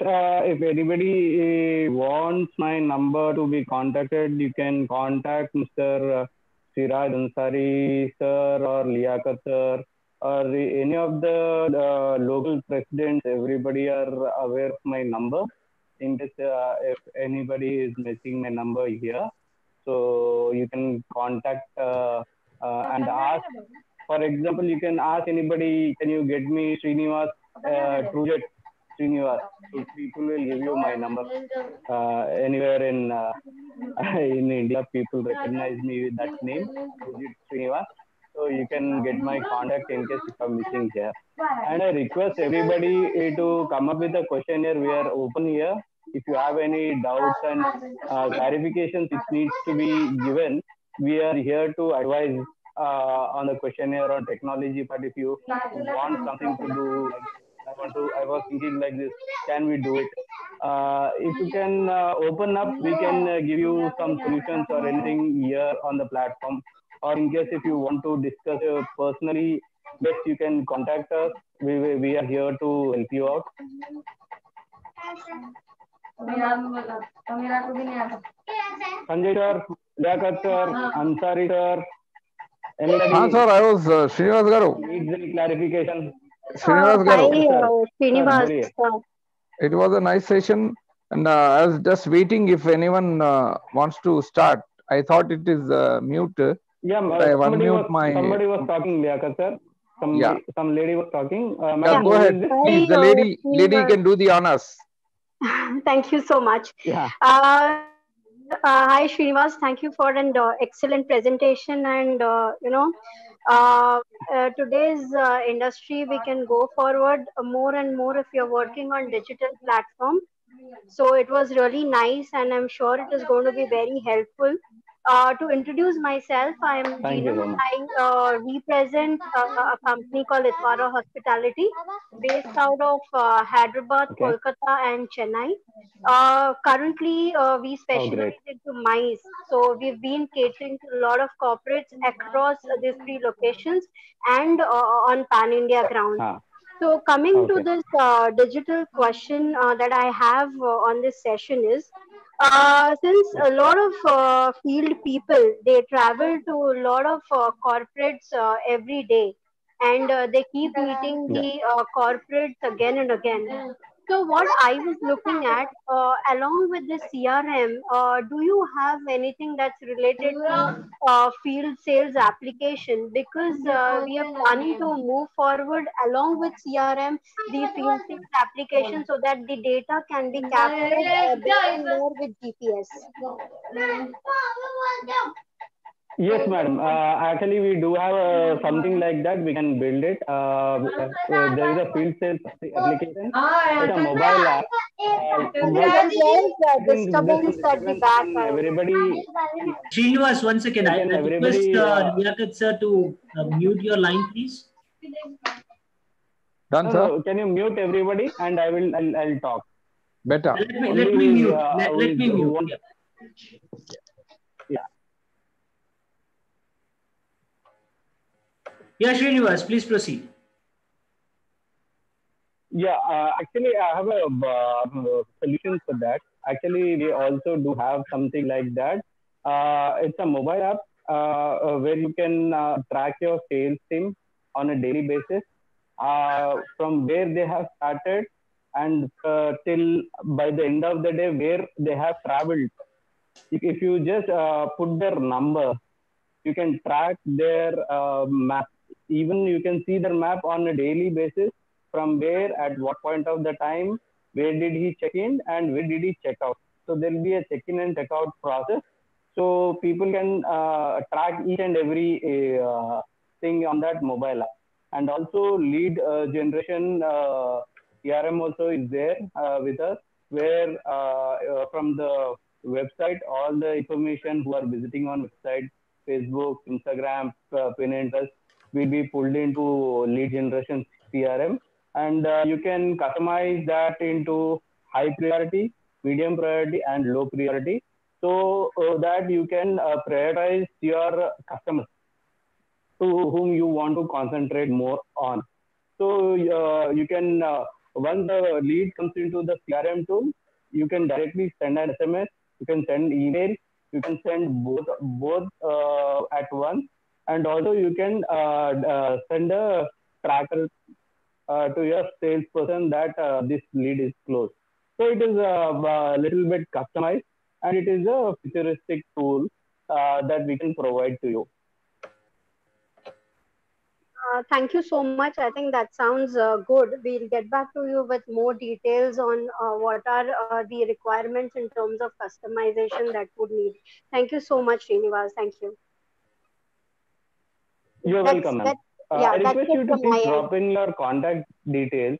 if anybody wants my number to be contacted, you can contact Mr. Siraj Ansari sir or Liaquat sir or any of the local presidents. Everybody are aware of my number. In case if anybody is missing my number here, so you can contact and ask. For example, you can ask anybody, can you get me Srinivas, TrueJet Srinivas? So people will give you my number. Anywhere in India, people recognize me with that name, TrueJet Srinivas. So you can get my contact in case if I'm missing here. And I request everybody to come up with a questionnaire. We are open here. If you have any doubts and clarifications which needs to be given, we are here to advise on the questionnaire on technology. But if you want something to do, like I was thinking like this, can we do it? If you can open up, we can give you some solutions or anything here on the platform. Or in case if you want to discuss personally, best you can contact us. We are here to help you out. Sanjay sir, Liaquat sir, Ansari sir, anybody sir, I was Srinivas Garu. needs any clarification? Srinivas Hi, Garu. Srinivas. It was a nice session, and I was just waiting if anyone wants to start. I thought it is mute. Yeah, but I have somebody unmute was talking, Liaquat sir. Some lady was talking. Yeah, go ahead. Please, the lady can do the honors. Thank you so much. Yeah. Hi, Srinivas. Thank you for an excellent presentation. And, today's industry, we can go forward more and more if you're working on digital platform. So it was really nice, and I'm sure it is going to be very helpful. To introduce myself, I'm Gina. I represent a company called Itwara Hospitality, based out of Hyderabad, Kolkata, and Chennai. Currently, we specialize into MICE. So we've been catering to a lot of corporates across these three locations and on pan India ground. So coming to this digital question that I have on this session is, since a lot of field people, they travel to a lot of corporates every day, and they keep meeting the corporates again and again. So what I was looking at, along with the CRM, do you have anything that's related to field sales application? Because we are planning to move forward along with CRM, the field sales application, so that the data can be captured better and more with GPS. Yes, madam. Actually, we do have something like that. We can build it. There is a field sales application. It's a mobile app. Everybody. Srinivas, one second. I request Liaquat sir to mute your line, please. Done, sir. Can you mute everybody and I'll talk. Better. Let me mute. Let me mute. Yeah. Yeah, Srinivas, please proceed. Yeah, actually, I have a solution for that. Actually, we also do have something like that. It's a mobile app where you can track your sales team on a daily basis, from where they have started and till by the end of the day where they have traveled. If you just put their number, you can track their map even you can see the map on a daily basis, from where, at what point of the time, where did he check in and where did he check out. So there will be a check-in and check-out process. So people can track each and every thing on that mobile app. And also lead generation CRM also is there with us, where from the website, all the information who are visiting on website, Facebook, Instagram, Pinterest will be pulled into lead generation CRM, and you can customize that into high priority, medium priority, and low priority, so that you can prioritize your customers to whom you want to concentrate more on. So you can, once the lead comes into the CRM tool, you can directly send an SMS, you can send email, you can send both at once, and also you can send a tracker to your salesperson that this lead is closed. So it is a little bit customized, and it is a futuristic tool that we can provide to you. Thank you so much. I think that sounds good. We'll get back to you with more details on what are the requirements in terms of customization that would need. Thank you so much, Srinivas. Thank you. You're welcome, ma'am. Yeah, I that's request it you to from my please end. drop in your contact details.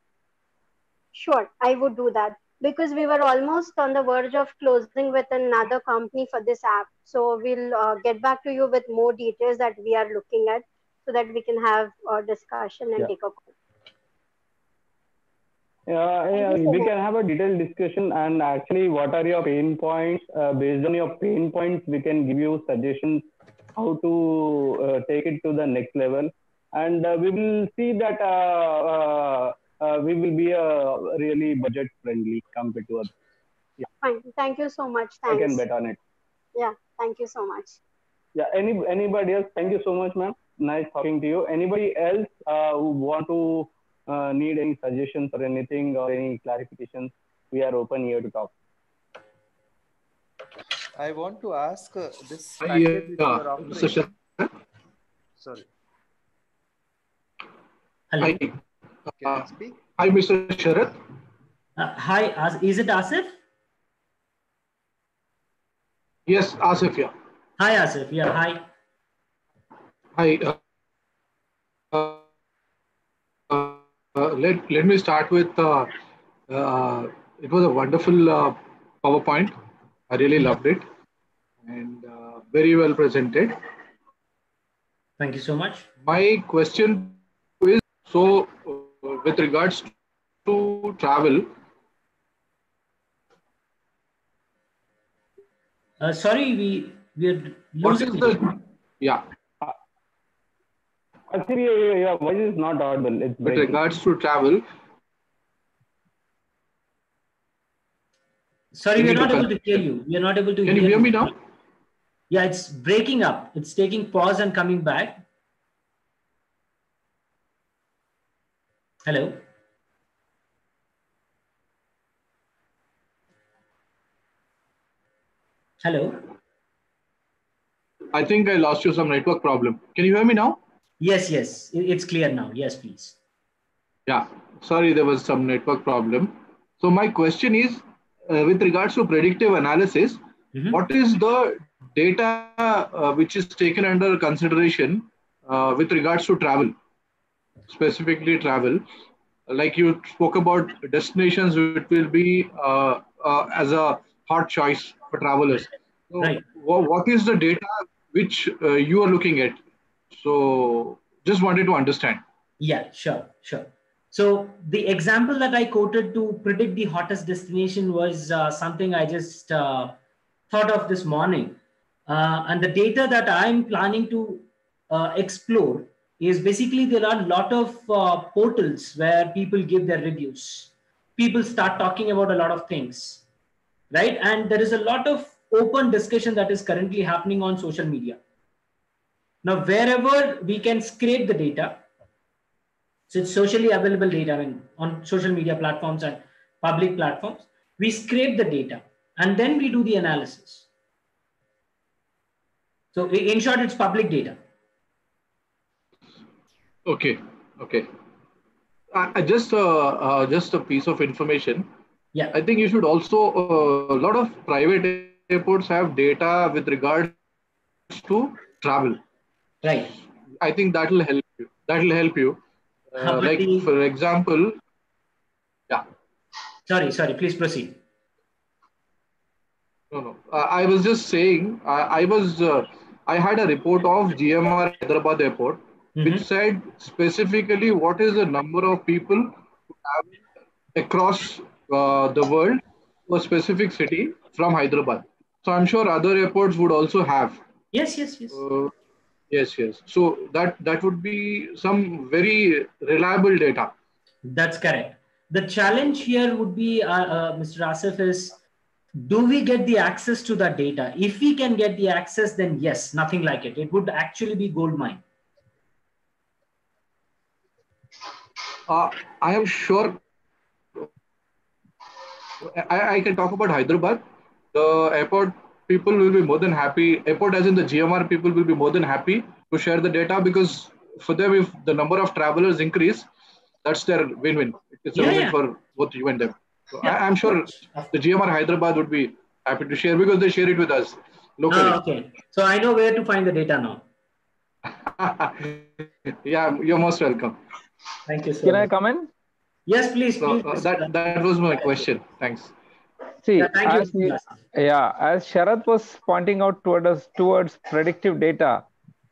Sure, I would do that because we were almost on the verge of closing with another company for this app. So we'll get back to you with more details that we are looking at so that we can have a discussion and Yeah. take a call. We can have a detailed discussion, and actually what are your pain points. Based on your pain points, we can give you suggestions how to take it to the next level, and we will see that we will be really budget friendly compared to others. Yeah. Fine. Thank you so much. I can Thanks. bet on it. Yeah. Thank you so much. Yeah. Anybody else? Thank you so much, ma'am. Nice talking to you. Anybody else who want to need any suggestions or anything or any clarifications? We are open here to talk. I want to ask this package which you are offering. Sorry. Hello. Can I speak? Hi, Mr. Sharat. Hi, is it Asif? Yes, Asif, yeah. Hi, Asif. Yeah, hi. Hi. Let me start with it was a wonderful PowerPoint. I really loved it, and very well presented. Thank you so much. My question is, so with regards to travel. Sorry, we're losing. What is the, yeah. Actually, your voice is not audible. It's with breaking. regards to travel. Sorry, we're not able to hear you. We are not able to hear you. Can you hear me now? Yeah, it's breaking up. It's taking pause and coming back. Hello. Hello. I think I lost you, some network problem. Can you hear me now? Yes, yes. It's clear now. Yes, please. Yeah. Sorry, there was some network problem. So my question is, with regards to predictive analysis, what is the data which is taken under consideration with regards to travel, specifically travel? Like you spoke about destinations, which will be as a hot choice for travelers. So Right. what is the data which you are looking at? So just wanted to understand. Yeah, sure. So the example that I quoted to predict the hottest destination was something I just thought of this morning. And the data that I'm planning to explore is basically there are a lot of portals where people give their reviews. People start talking about a lot of things, right? And there is a lot of open discussion that is currently happening on social media. Now, wherever we can scrape the data, so it's socially available data, I mean, on social media platforms and public platforms, we scrape the data and then we do the analysis. So in short, it's public data. Okay, okay. Just a piece of information. Yeah. I think you should also a lot of private airports have data with regards to travel. Right. I think that will help you. That will help you. Like But for the example, yeah. sorry, please proceed. No, no. I was just saying. I had a report of GMR Hyderabad Airport, which Mm-hmm. said specifically what is the number of people who travel across the world to a specific city from Hyderabad. So I'm sure other airports would also have. Yes, yes, yes. Uh, yes, yes. So that would be some very reliable data. That's correct. The challenge here would be, Mr. Asif, is do we get the access to that data? If we can get the access, then yes, nothing like it. It would actually be gold mine. I am sure. I can talk about Hyderabad. The airport people will be more than happy. Airport, as in the GMR people, will be more than happy to share the data because for them, if the number of travelers increase, that's their win-win. It's a Yeah, win-win yeah, for both you and them. So yeah. I'm sure the GMR Hyderabad would be happy to share because they share it with us locally. Okay. So I know where to find the data now. Yeah, you're most welcome. Thank you so Can I much. come in? Yes, please, So please. that was my question. Thanks. Yeah, See, thank you, as Mr. Asif. yeah, as Sharath was pointing out towards predictive data,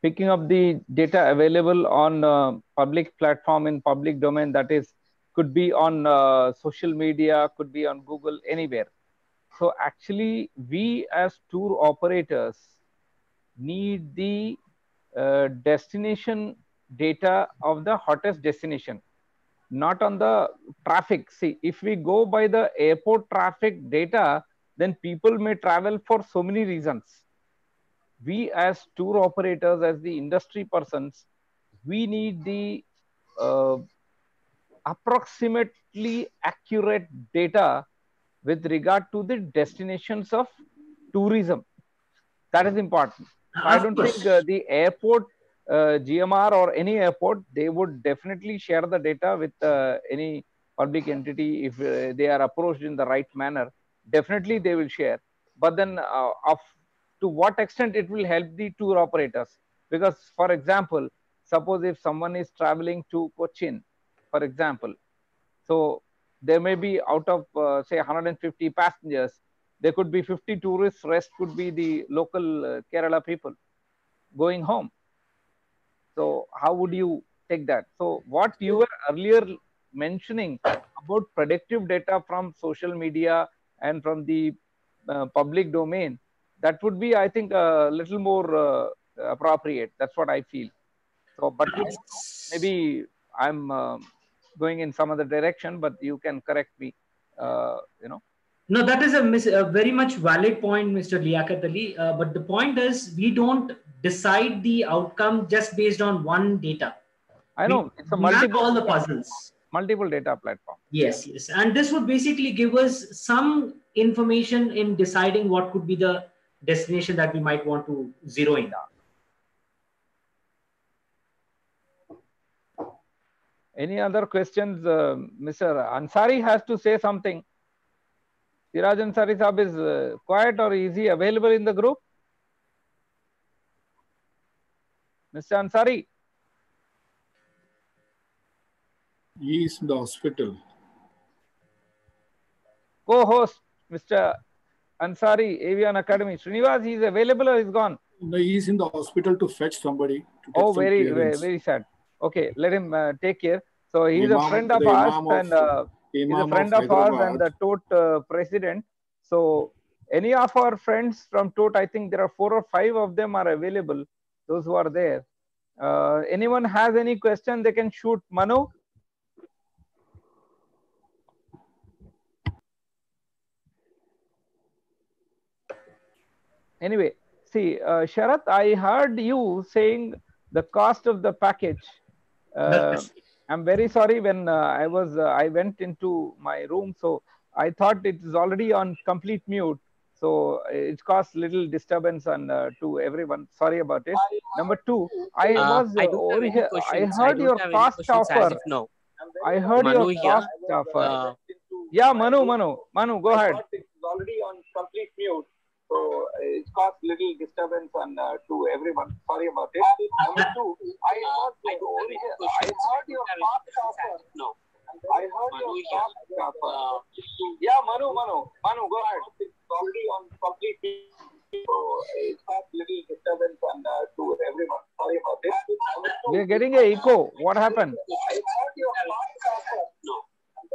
picking up the data available on public platform in public domain, that is, could be on social media, could be on Google, anywhere. So actually, we as tour operators need the destination data of the hottest destination, not on the traffic. See, if we go by the airport traffic data, then people may travel for so many reasons. We as tour operators, as the industry persons, we need the uh, approximately accurate data with regard to the destinations of tourism. That is important. So I Of don't think course. the airport GMR or any airport, they would definitely share the data with any public entity if they are approached in the right manner. Definitely they will share. But then of to what extent it will help the tour operators? Because for example, suppose if someone is traveling to Cochin, for example, so there may be out of say 150 passengers, there could be 50 tourists, rest could be the local Kerala people going home. So how would you take that? So what you were earlier mentioning about predictive data from social media and from the public domain, that would be, I think, a little more appropriate. That's what I feel. So, but I don't know. It's Maybe I'm going in some other direction, but you can correct me. You know. no, that is a very much valid point, Mr. Liaquat Ali. But the point is, we don't decide the outcome just based on one data. I We know it's a map multiple all the data, puzzles. multiple data platform. Yes, yes. And this would basically give us some information in deciding what could be the destination that we might want to zero in. Any other questions? Mr. Ansari has to say something. Siraj Ansari Sahab is quiet, or is he available in the group? Mr. Ansari? He is in the hospital. Co-host, Mr. Ansari, Avian Academy. Srinivas, he is available or is gone? No, he is in the hospital to fetch somebody to take Oh, some very, very, clearance. very sad. Okay, let him take care. So he is a Imam, friend of the ours, Imam and he's a Imam of friend of ours and Hyderabad. the TOT president. So any of our friends from TOT, I think there are 4 or 5 of them are available, those who are there. Anyone has any question, they can shoot. Manu? Anyway, see, Sharath, I heard you saying the cost of the package. I'm very sorry, when I went into my room, so I thought it is already on complete mute. So it caused little disturbance and to everyone. Sorry about it. Number two, I was I don't have any I questions. I heard don't your have any cost questions as offer. of now. I heard Manu your here. cost offer. Yeah, Manu, go ahead. It's already on complete mute, so it caused little disturbance and to everyone. Sorry about it. Number two, I heard your cost offer. No. I heard your cost offer. Yeah, Manu, go ahead. It's already on complete mute, so it caused little disturbance and to everyone. Sorry about it. We are getting an echo. What happened? I heard your cost offer. No.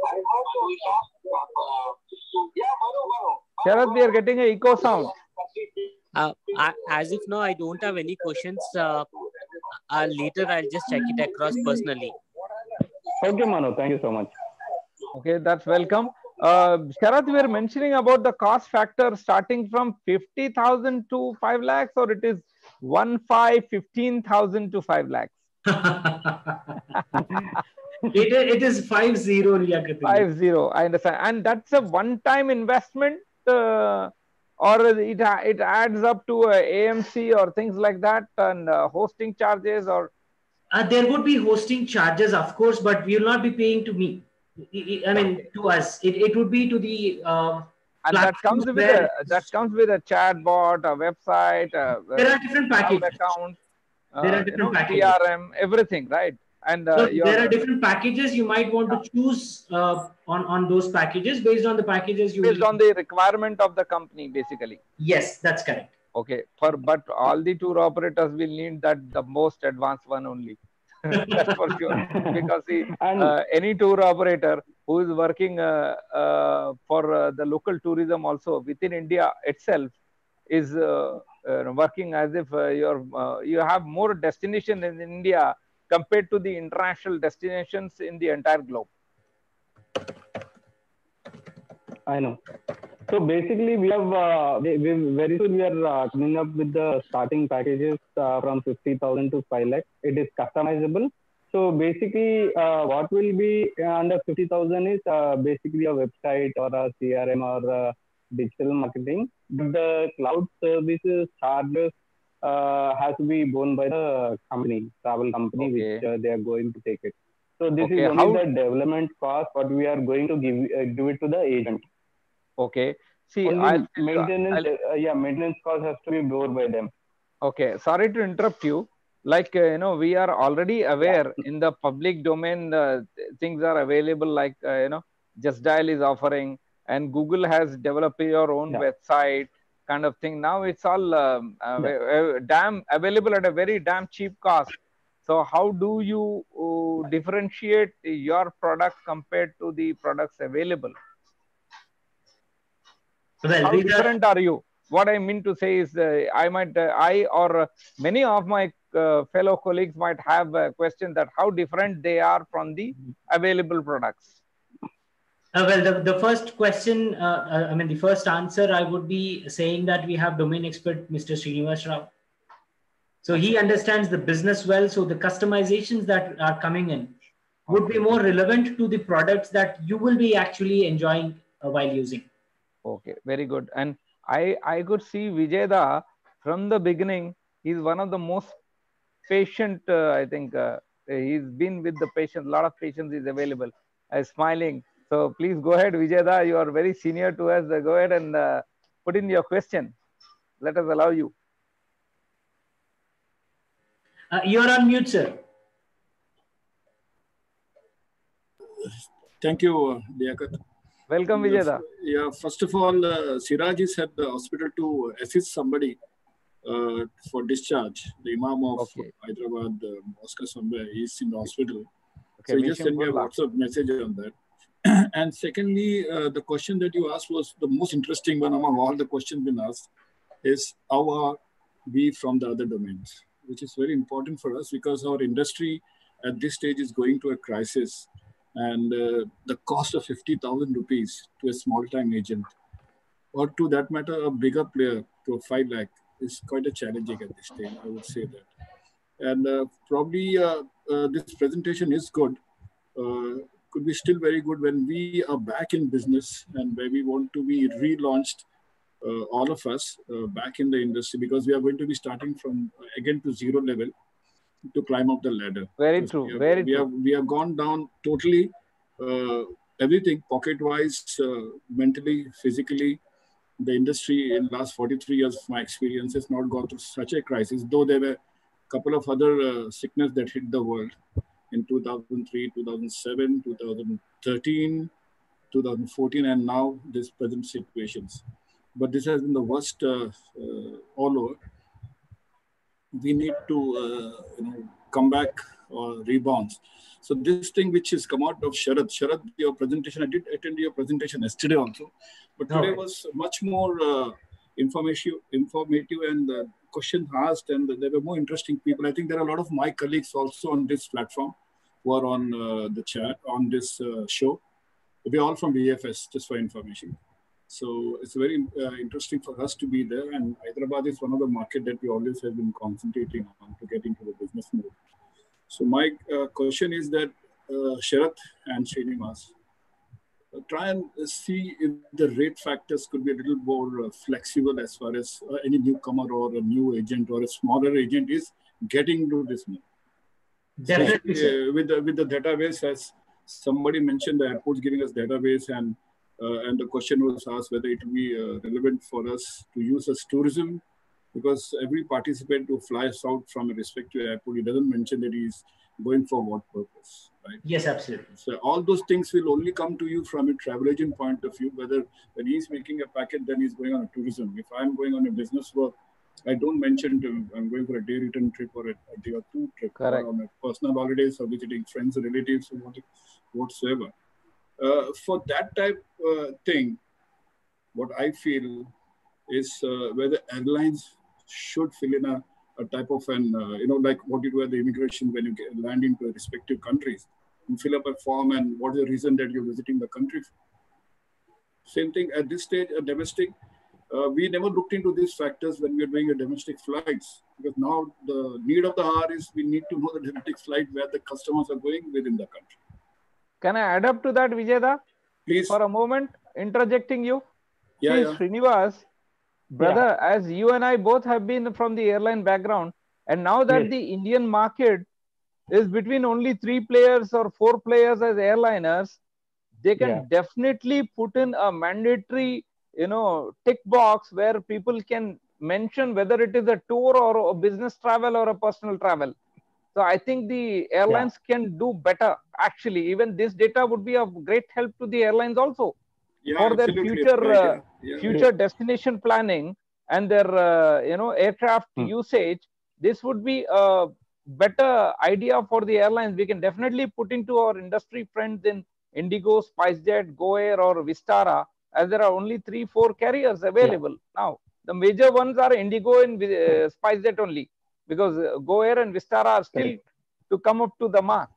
I heard your cost offer. Yeah, Manu. Sharad, we are getting an echo sound. As if now, I don't have any questions. Later, I'll just check it across personally. Okay, Manu. Thank you so much. Okay, that's welcome. Sharad, we are mentioning about the cost factor starting from 50,000 to 5 lakhs, or it is 15,000 to 5 lakhs? It is 50, 50, I understand. And that's a one-time investment, or it adds up to AMC or things like that, and hosting charges, or there would be hosting charges, of course, but we will not be paying to me. I mean, to us. It would be to the and that comes with a chat bot, a website, there are different packages. Account, there are different packages. CRM, everything, right? And there are different packages. You might want to choose on those packages based on the packages based on the requirement of the company, basically. Yes, that's correct. Okay, but all the tour operators will need the most advanced one only. That's for sure. Because see, any tour operator who is working for the local tourism also within India itself is working as if you have more destination in India compared to the international destinations in the entire globe. I know. So basically, we have very soon we are coming up with the starting packages from 50,000 to 5 lakh. It is customizable. So basically, what will be under 50,000 is basically a website or a CRM or digital marketing. But the cloud services charges has to be borne by the company, travel company, which they are going to take it. So this is only the development cost, what we are going to give it to the agent. Okay. See, maintenance cost has to be borne by them. Okay. Sorry to interrupt you. Like, we are already aware in the public domain, things are available like, Just Dial is offering, and Google has developed your own website kind of thing. Now it's all available at a very damn cheap cost. So how do you differentiate your product compared to the products available? Well, how different are you? What I mean to say is, I or many of my fellow colleagues might have a question that how different they are from the available products. Well, the first question, the first answer, I would be saying that we have domain expert, Mr. Srinivas Rao. So he understands the business well. So the customizations that are coming in would be more relevant to the products that you will be actually enjoying while using. Okay, very good. And I could see Vijayda from the beginning. He's one of the most patient, I think. He's been with the patient. A lot of patience is available. Smiling. So please go ahead, Vijayda. You are very senior to us. Go ahead and put in your question. Let us allow you. You're on mute, sir. Thank you, Liaquat. Welcome, Vijayda. Yeah, first of all, Siraj is at the hospital to assist somebody for discharge. The Imam of Hyderabad, Oscar somewhere, he's in the hospital. So he just sent me a WhatsApp message on that. And secondly, the question that you asked was the most interesting one among all the questions been asked is how are we from the other domains, which is very important for us because our industry at this stage is going to a crisis. And the cost of 50,000 rupees to a small-time agent, or to that matter, a bigger player to a 5 lakh is quite a challenging at this stage, I would say that. And probably this presentation is good, could be still very good when we are back in business and where we want to be relaunched all of us back in the industry, because we are going to be starting from again to zero level to climb up the ladder. Very true. Very true. We have gone down totally, everything pocket-wise, mentally, physically. The industry in the last 43 years of my experience has not gone through such a crisis, though there were a couple of other sickness that hit the world in 2003, 2007, 2013, 2014, and now this present situations. But this has been the worst all over. We need to come back or rebounds. So this thing which has come out of Sharad, your presentation, I did attend your presentation yesterday also, but today was much more informative and questions asked, and there were more interesting people. I think there are a lot of my colleagues also on this platform who are on the chat, on this show. We're all from BFS, just for information. So it's very interesting for us to be there, and Hyderabad is one of the market that we always have been concentrating on to get into the business mode. So my question is that Sharath and Srinivas, try and see if the rate factors could be a little more flexible as far as any newcomer or a new agent or a smaller agent is getting into this mode. Definitely, with the database, as somebody mentioned, the airport's giving us database, and the question was asked whether it will be relevant for us to use as tourism, because every participant who flies out from a respective airport, he doesn't mention that he's going for what purpose, right? Yes, absolutely. So all those things will only come to you from a travel agent point of view, whether when he's making a packet, then he's going on a tourism. If I'm going on a business work, I don't mention I'm going for a day return trip or a day or two trip, or on a personal holidays or visiting friends or relatives or whatsoever. For that type thing, what I feel is whether airlines should fill in a type of an, like what you do at the immigration when you land into respective countries. You fill up a form and what is the reason that you're visiting the country. Same thing at this stage, domestic. We never looked into these factors when we are doing a domestic flights, because now the need of the hour is we need to know the domestic flight where the customers are going within the country. Can I add up to that, Vijayda? Please. For a moment, interjecting you. Yeah, See, Srinivas, brother, as you and I both have been from the airline background, and now that the Indian market is between only 3 players or 4 players as airliners, they can definitely put in a mandatory, tick box where people can mention whether it is a tour or a business travel or a personal travel. So I think the airlines can do better. Actually, even this data would be of great help to the airlines also for their future future destination planning and their aircraft usage. This would be a better idea for the airlines. We can definitely put into our industry friends in Indigo, SpiceJet, GoAir, or Vistara, as there are only 3-4 carriers available now. The major ones are Indigo and SpiceJet only, because GoAir and Vistara are still to come up to the mark,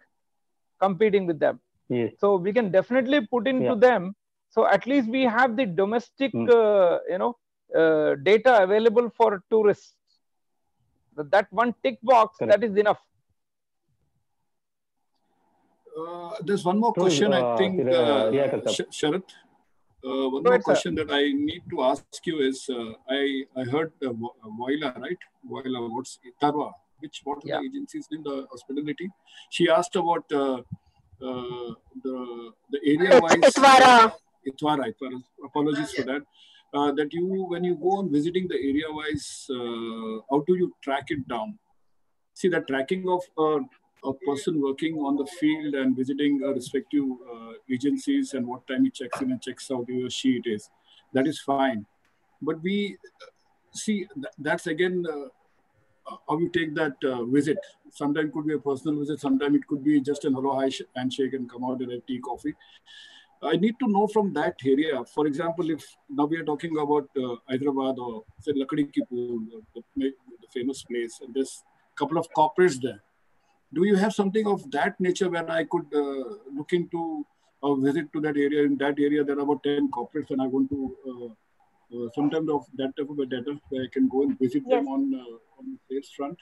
competing with them. So we can definitely put into them. So at least we have the domestic, data available for tourists. That one tick box, that is enough. There's one more question, I think, Sharath. One more question that I need to ask you is, I heard Voila, right? Voila, what's Tarwa? What are the agencies in the hospitality? She asked about the area-wise. Itwara. Apologies for that. That when you go on visiting the area-wise, how do you track it down? See, the tracking of a person working on the field and visiting respective agencies and what time he checks in and checks out, he or she it is, that is fine. But we see that's again how you take that visit. Sometimes it could be a personal visit, sometimes it could be just an hello, hi, handshake and come out and have tea, coffee. I need to know from that area. For example, if now we are talking about Hyderabad or say Lakdi Ki Pool, the famous place, and there's a couple of corporates there. Do you have something of that nature where I could look into a visit to that area? In that area, there are about 10 corporates, and I want to sometimes of that type of a data where I can go and visit them on the sales front.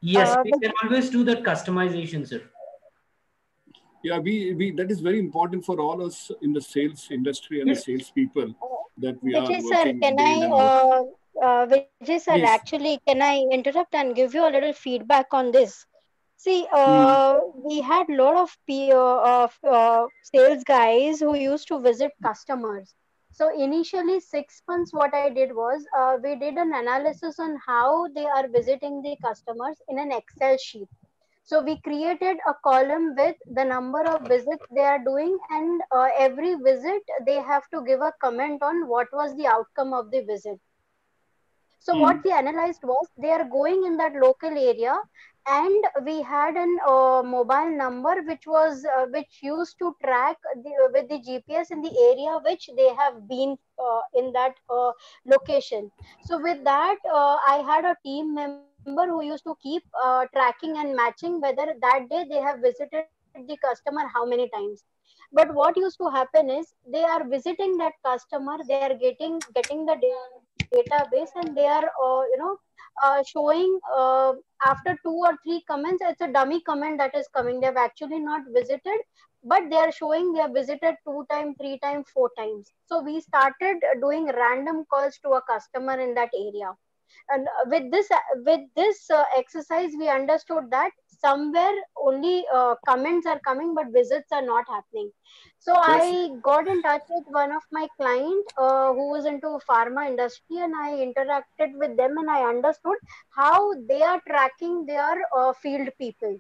Yes, we can always do that customization, sir. Yeah, we that is very important for all us in the sales industry and the sales people. that we are Vijay sir, working can day in and out. Vijay sir, Please. actually, can I interrupt and give you a little feedback on this? See, Hmm. we had a lot of sales guys who used to visit customers. So initially, 6 months, what I did was we did an analysis on how they are visiting the customers in an Excel sheet. So we created a column with the number of visits they are doing, and every visit they have to give a comment on what was the outcome of the visit. So what Hmm. we analyzed was they are going in that local area, and we had an mobile number which used to track with the GPS in the area which they have been in that location. So with that, I had a team member who used to keep tracking and matching whether that day they have visited the customer how many times. But what used to happen is they are visiting that customer, they are getting the database, and they are showing after 2 or 3 comments, it's a dummy comment that is coming. They have actually not visited, but they are showing they have visited 2 times, 3 times, 4 times. So we started doing random calls to a customer in that area. And with this exercise, we understood that somewhere only comments are coming, but visits are not happening. So That's I got in touch with one of my client who was into pharma industry, and I interacted with them, and I understood how they are tracking their field people.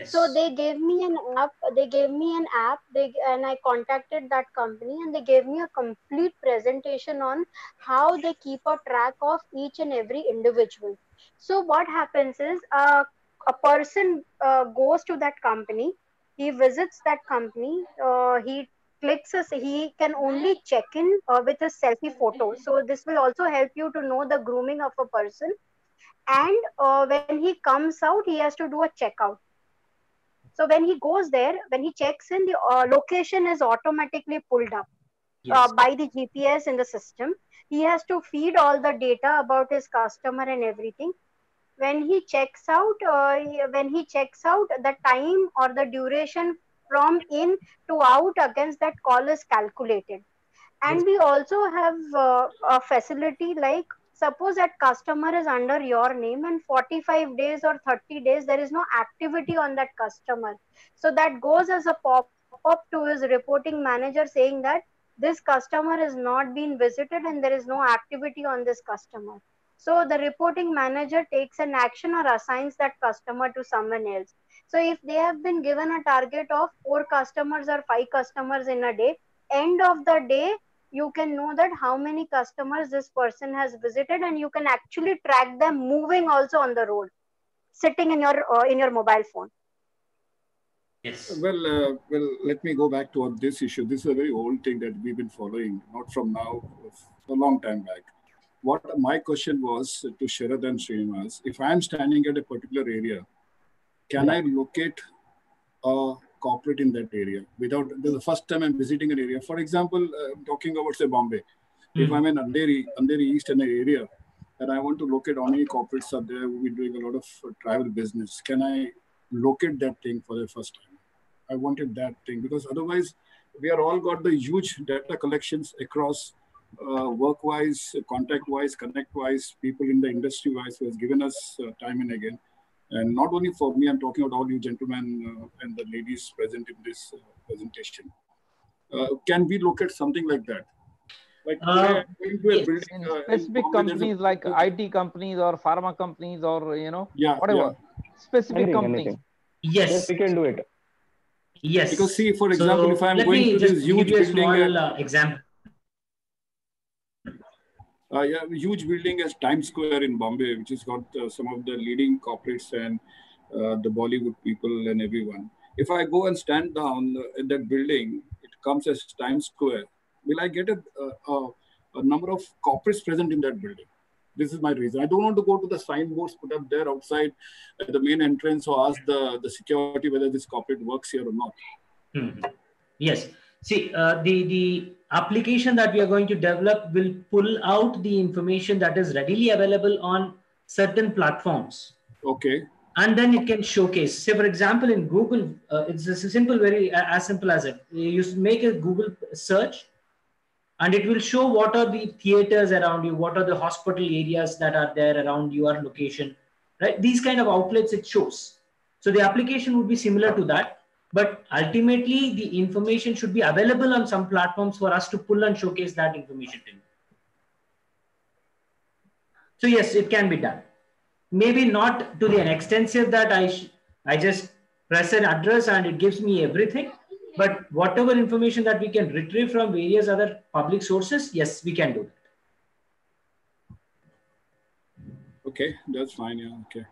So Yes. they gave me an app. They gave me an app. And I contacted that company, and they gave me a complete presentation on how they keep a track of each and every individual. So what happens is a person goes to that company. He visits that company. He clicks us. He can only check in with a selfie photo. So this will also help you to know the grooming of a person. And when he comes out, he has to do a checkout. So when he goes there, when he checks in, the location is automatically pulled up Yes. by the GPS in the system. He has to feed all the data about his customer and everything. When he checks out, the time or the duration from in to out against that call is calculated. Yes. And we also have a facility like, suppose that customer is under your name, and 45 days or 30 days there is no activity on that customer, so that goes as a pop up to his reporting manager saying that this customer has not been visited and there is no activity on this customer. So the reporting manager takes an action or assigns that customer to someone else. So if they have been given a target of 4 customers or 5 customers in a day, end of the day you can know that how many customers this person has visited, and you can actually track them moving also on the road, sitting in your mobile phone. Yes. well, let me go back to this issue. This is a very old thing that we've been following, not from now, a long time back. What my question was to Sharad and Srinivas, if I'm standing at a particular area, can I locate a corporate in that area without the first time I'm visiting an area? For example, I'm talking about say Bombay. If I'm in Andheri East in an area, and I want to locate how many corporates are there who will be doing a lot of travel business, can I locate that thing for the first time? I wanted that thing because otherwise we are all got the huge data collections across work-wise, contact-wise, connect-wise, people in the industry-wise who has given us time and again. And not only for me, I'm talking about all you gentlemen and the ladies present in this presentation. Can we look at something like that? Like today, I'm going to a Yes. building In in specific Bombay. companies like IT companies or pharma companies or whatever specific companies. Anything. Yes. Yes, we can do it. Yes. Because see, for So example, if I'm let going me to just this give huge you a building small example. huge building as Times Square in Bombay, which has got some of the leading corporates and the Bollywood people and everyone. If I go and stand down in that building, it comes as Times Square. Will I get a number of corporates present in that building? This is my reason. I don't want to go to the signboards put up there outside at the main entrance or ask the security whether this corporate works here or not. Yes. See, the application that we are going to develop will pull out the information that is readily available on certain platforms. Okay. And then it can showcase. Say, for example, in Google, it's a simple, as simple as it. You make a Google search, and it will show what are the theaters around you, what are the hospital areas that are there around your location, right? These kind of outlets it shows. So the application would be similar to that, but ultimately the information should be available on some platforms for us to pull and showcase that information to you. So yes, it can be done. Maybe not to the extensive that I just press an address and it gives me everything, but whatever information that we can retrieve from various other public sources, yes, we can do that. Okay, that's fine. Yeah, okay.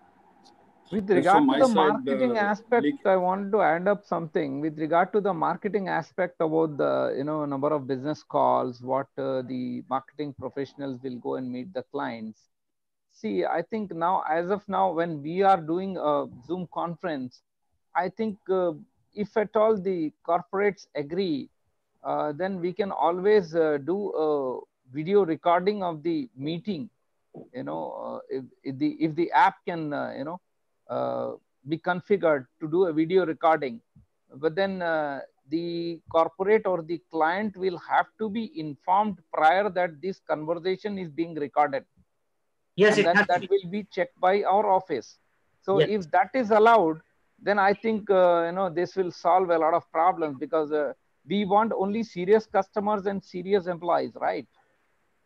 With regard to the marketing aspect, I wanted to add up something. With regard to the marketing aspect about the number of business calls, what the marketing professionals will go and meet the clients. See, I think now, as of now, when we are doing a Zoom conference, I think if at all the corporates agree, then we can always do a video recording of the meeting. If the app can be configured to do a video recording, but then the corporate or the client will have to be informed prior that this conversation is being recorded. Yes, and then that will be checked by our office. So yes, if that is allowed, then I think this will solve a lot of problems, because we want only serious customers and serious employees, right?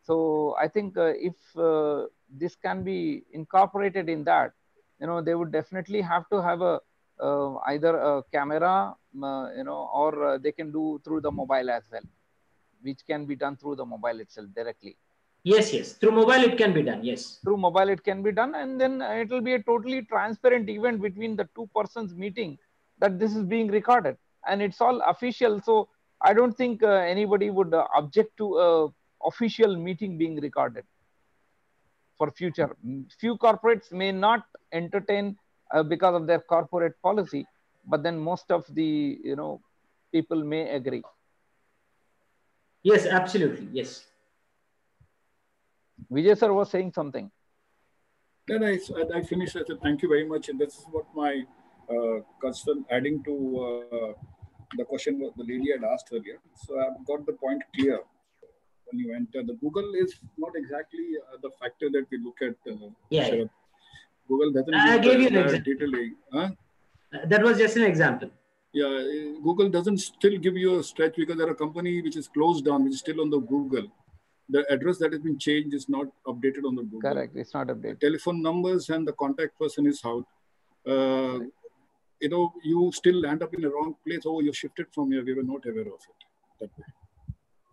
So I think if this can be incorporated in that, they would definitely have to have a either a camera, or they can do through the mobile as well, which can be done through the mobile itself directly. Yes, yes. Through mobile, it can be done. Yes. Through mobile, it can be done. And then it will be a totally transparent event between the two persons meeting, that this is being recorded and it's all official. So I don't think anybody would object to a official meeting being recorded for future. Few corporates may not entertain because of their corporate policy, but then most of the people may agree. Yes, absolutely. Yes. Vijay sir was saying something. Then I finished. I said, thank you very much. And this is what my concern, adding to the question the lady had asked earlier. So I've got the point clear. When you enter, the Google is not exactly the factor that we look at. Yeah. Google doesn't I gave you an example. detailing. Huh? That was just an example. Yeah, Google doesn't still give you a stretch, because there are a company which is closed down, which is still on the Google. The address that has been changed is not updated on the Google. Correct, it's not updated. The telephone numbers and the contact person is out. You still land up in the wrong place. Oh, you shifted from here. We were not aware of it that way.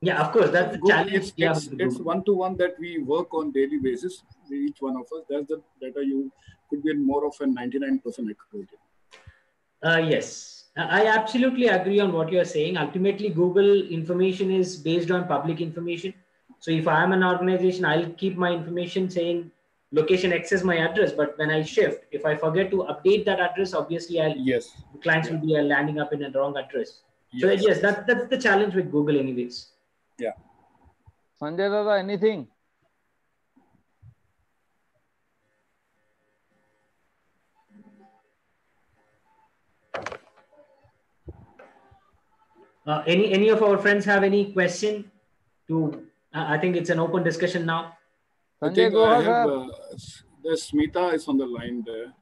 Yeah, of course. That's the challenge. It's one-to-one that we work on daily basis. Each one of us. That's the data you could be more of a 99% accurate. Yes, I absolutely agree on what you're saying. Ultimately, Google information is based on public information. So if I am an organization, I'll keep my information saying location X is my address. But when I shift, if I forget to update that address, obviously clients will be landing up in a wrong address. So yes, that's the challenge with Google anyways. Yeah. Sanjay Dada, anything? Any of our friends have any question? I think it's an open discussion now. Sanjay, go ahead. There's Smita is on the line there.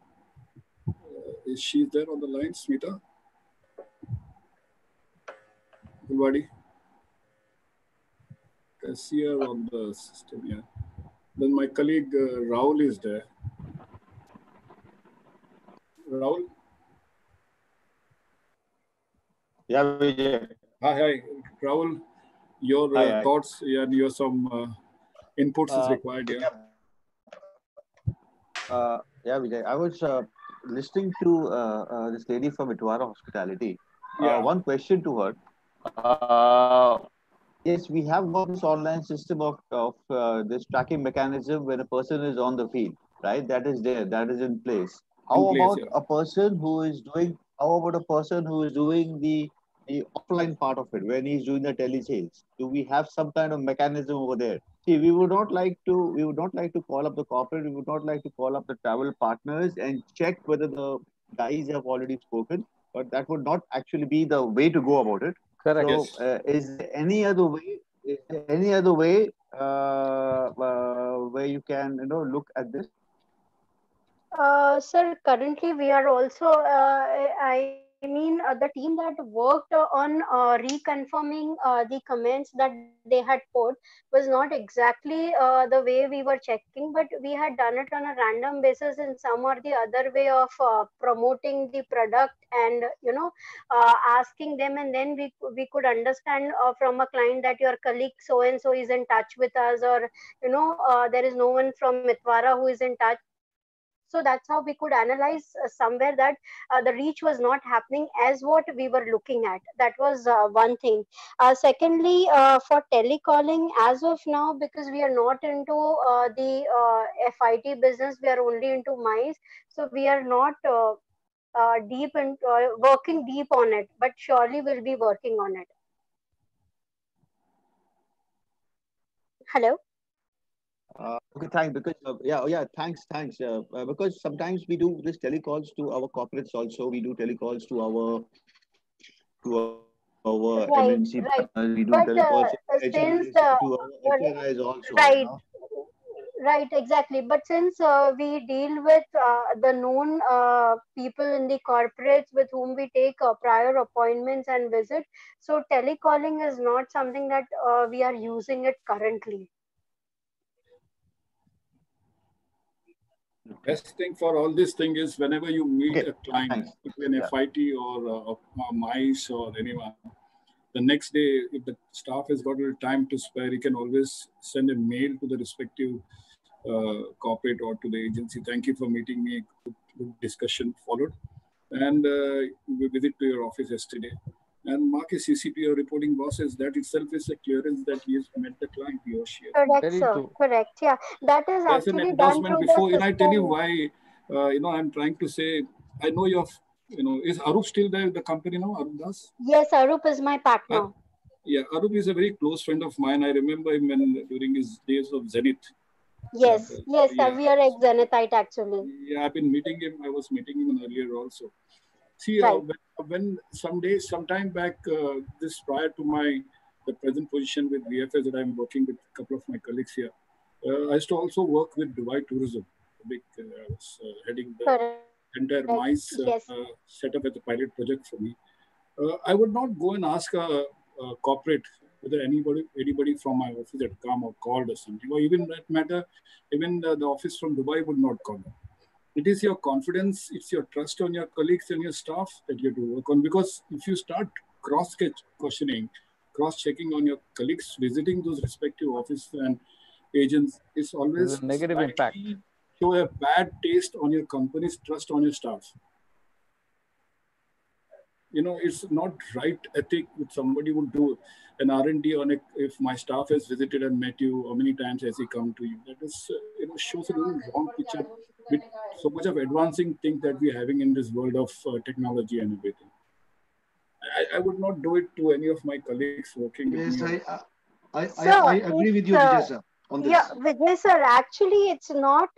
Is she there on the line, Smita? Everybody? I see her on the system, yeah. Then my colleague Rahul is there. Rahul? Yeah, Vijay. Hi, Rahul. Your thoughts and your some inputs is required here. Yeah, Vijay. I was listening to this lady from Itwara Hospitality. One question to her. Yes, we have got this online system of this tracking mechanism when a person is on the field, right? That is there, that is in place. How about a person who is doing? How about a person who is doing the offline part of it when he's doing the telesales? Do we have some kind of mechanism over there? See, we would not like to call up the corporate. We would not like to call up the travel partners and check whether the guys have already spoken. But that would not actually be the way to go about it. Correct. So, is there any other way? is there any other way where you can look at this? Sir, currently we are also, I mean, the team that worked on reconfirming the comments that they had put was not exactly the way we were checking, but we had done it on a random basis in some or the other way of promoting the product and, asking them, and then we could understand from a client that your colleague so and so is in touch with us, or there is no one from Mitwara who is in touch. So that's how we could analyze somewhere that the reach was not happening as what we were looking at. That was one thing. Secondly, for telecalling, as of now, because we are not into the FIT business, we are only into mice. So we are not deep and working deep on it, but surely we'll be working on it. Hello. Okay, thanks. Because thanks. Because sometimes we do this telecalls to our corporates also. We do telecalls to our Right, MNC right. partners. We do But telecalls since to our HNIs also. right, right, exactly. But since we deal with the known people in the corporates with whom we take prior appointments and visit, so telecalling is not something that we are using it currently. Best thing for all this thing is whenever you meet a client, Thanks. it could be an FIT or MICE or anyone, the next day, if the staff has got a little time to spare, he can always send a mail to the respective corporate or to the agency. Thank you for meeting me. Good discussion followed. And we visit to your office yesterday. And mark a CCP or reporting bosses. That itself is a clearance that he has met the client, he or she. Correct, sir. Correct. Yeah, that is There's an actually done endorsement through the before, and I tell you system. why. I'm trying to say, I know you're, is Arup still there with the company now, Arup Das? Yes, Arup is my partner. Yeah, Arup is a very close friend of mine. I remember him during his days of Zenith. Yes, yes, sir. We are ex-Zenithite actually. Yeah, I've been meeting him. I was meeting him earlier also. See, Right. when sometime back, this prior to the present position with VFS that I'm working with a couple of my colleagues here, I used to also work with Dubai Tourism. I was heading the entire MICE setup as a pilot project for me. I would not go and ask a corporate whether anybody from my office had come or called or something, or even that matter, even the office from Dubai would not call them. It is your confidence, it's your trust on your colleagues and your staff that you have to work on. Because if you start questioning, cross-checking on your colleagues, visiting those respective offices and agents, it's always a negative impact. Show a bad taste on your company's trust on your staff. It's not right ethic if somebody would do an R&D on it. If my staff has visited and met you, how many times has he come to you? That is, shows a little wrong picture with so much of advancing things that we're having in this world of technology and everything. I would not do it to any of my colleagues working with me. I agree with you, Vijay sir, on this. Yeah, Vijay sir, actually it's not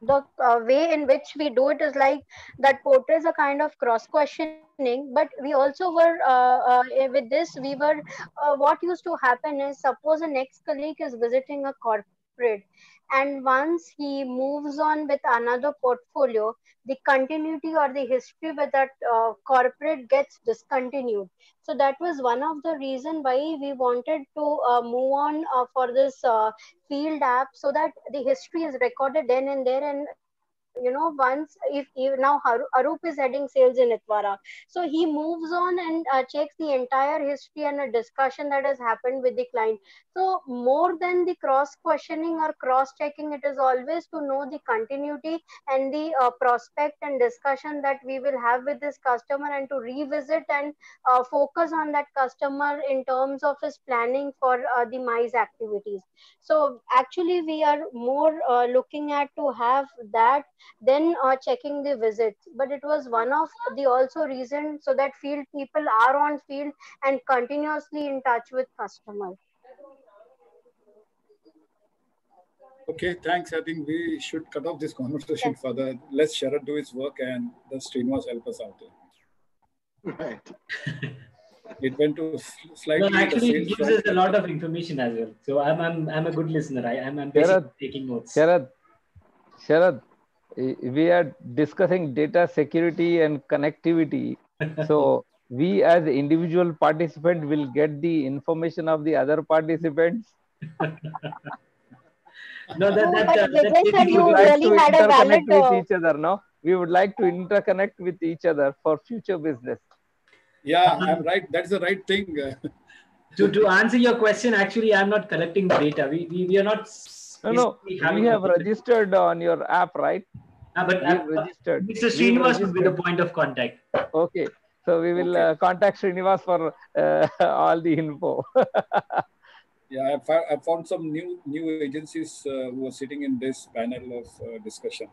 the way in which we do it is like that portrays a kind of cross questioning, but we also were with this we were what used to happen is, suppose an ex-colleague is visiting a corporate, and once he moves on with another portfolio, the continuity or the history with that corporate gets discontinued. So that was one of the reason why we wanted to move on for this field app, so that the history is recorded then and there. And once if now Arup is heading sales in Itwara, so he moves on and checks the entire history and a discussion that has happened with the client. So more than the cross questioning or cross checking, it is always to know the continuity and the prospect and discussion that we will have with this customer, and to revisit and focus on that customer in terms of his planning for the MICE activities. So actually we are more looking at to have that than checking the visits. But it was one of the also reason, so that field people are on field and continuously in touch with customers. Okay, thanks. I think we should cut off this conversation further. Let Sharad do his work and the Srinivas help us out there. Right. It went to No, slightly the actually, it sales gives front. us a lot of information as well. So I'm a good listener. I'm basically taking notes. Sharad, we are discussing data security and connectivity. So we as individual participant will get the information of the other participants. No, but Vijay sir, We you would like to really had a valid. interconnect with each other, no? We would like to interconnect with each other for future business. Yeah, I'm right. That's the right thing. To answer your question, actually, I'm not collecting data. We are not. No. We have registered on your app, right? But registered. Mr. Srinivas would be the point of contact. Okay. So we will contact Srinivas for all the info. Yeah, I found some new agencies who are sitting in this panel of discussion.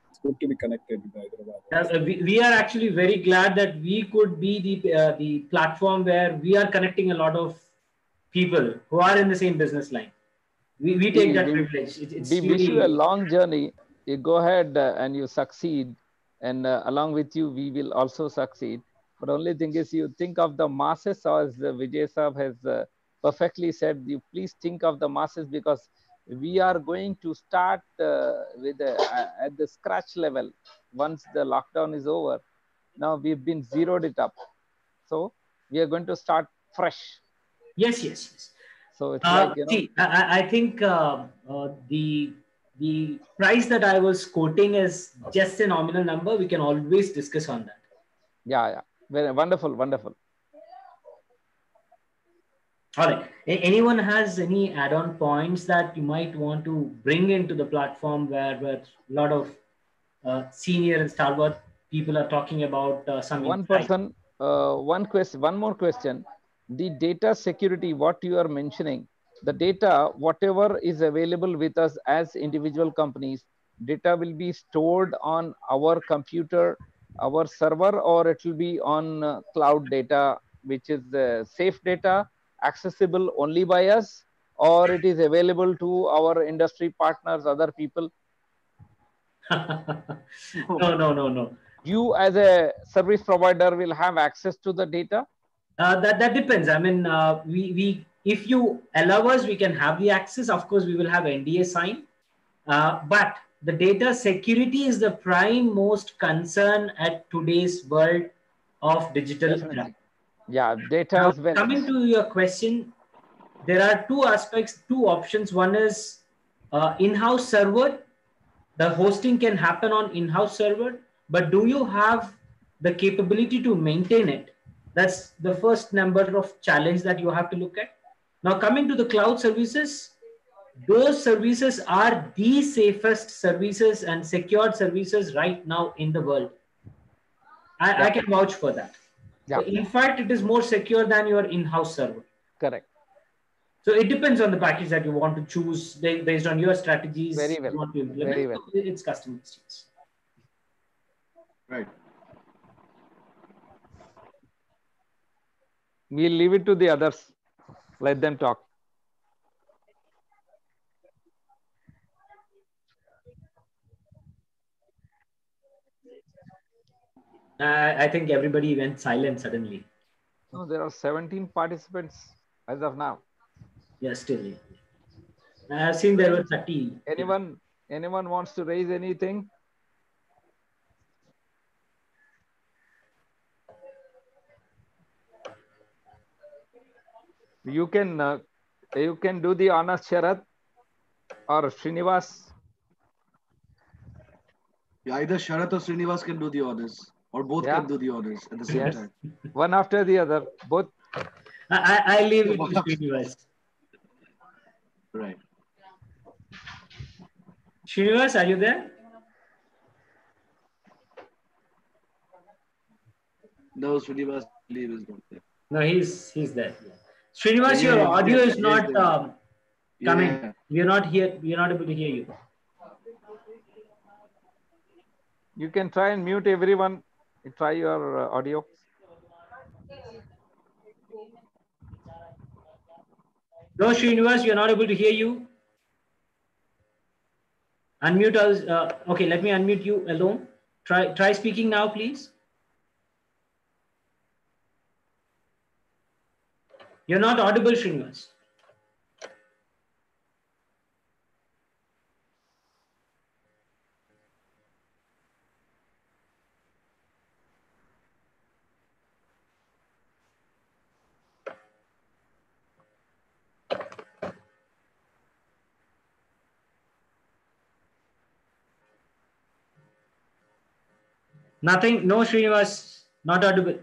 It's good to be connected with Hyderabad. We are actually very glad that we could be the platform where we are connecting a lot of people who are in the same business line. We take that privilege. We wish you a long journey. You go ahead and you succeed, and along with you, we will also succeed. But only thing is, you think of the masses, as Vijay Saab has perfectly said. You please think of the masses, because we are going to start with at the scratch level once the lockdown is over. Now we've been zeroed it up, so we are going to start fresh. Yes. So it's like, you know. See, I think the price that I was quoting is just a nominal number. We can always discuss on that. Yeah. Very wonderful. All right. Anyone has any add-on points that you might want to bring into the platform where a lot of senior and stalwart people are talking about some one insight? person, one more question. The data security, what you are mentioning, the data, whatever is available with us as individual companies, data will be stored on our computer, our server, or it will be on cloud data, which is safe data, accessible only by us, or it is available to our industry partners, other people? No. You as a service provider will have access to the data? That depends. I mean, we if you allow us, we can have the access. Of course, we will have NDA sign. But the data security is the prime most concern at today's world of digital era. Yeah, data Now, as well. coming to your question, there are two aspects, two options. One is in-house server. The hosting can happen on in-house server, but do you have the capability to maintain it? That's the first number of challenge that you have to look at. Now, coming to the cloud services, those services are the safest services and secured services right now in the world. I can vouch for that. Yeah. In fact, it is more secure than your in-house server. Correct. So it depends on the package that you want to choose based on your strategies. Very well. You want to implement. Very well. It's customized. Right. We'll leave it to the others. Let them talk. I think everybody went silent suddenly. No, there are 17 participants as of now. Yeah, still. I've seen there were 30. Anyone wants to raise anything? You can do the honors, Sharad or Srinivas. Yeah, either Sharath or Srinivas can do the honors, or both can do the honors at the same time. One after the other, both. I leave it to Srinivas. Right. Srinivas, are you there? No, Srinivas, I believe, is not there. No, he's there. Yeah. Srinivas, your audio is not coming. Yeah. We're not here. We're not able to hear you. You can try and mute everyone. Try your audio. No, Srinivas, you're not able to hear you. Unmute us. Okay, let me unmute you alone. Try speaking now, please. You're not audible, Srinivas. Nothing. No, Srinivas. Not audible.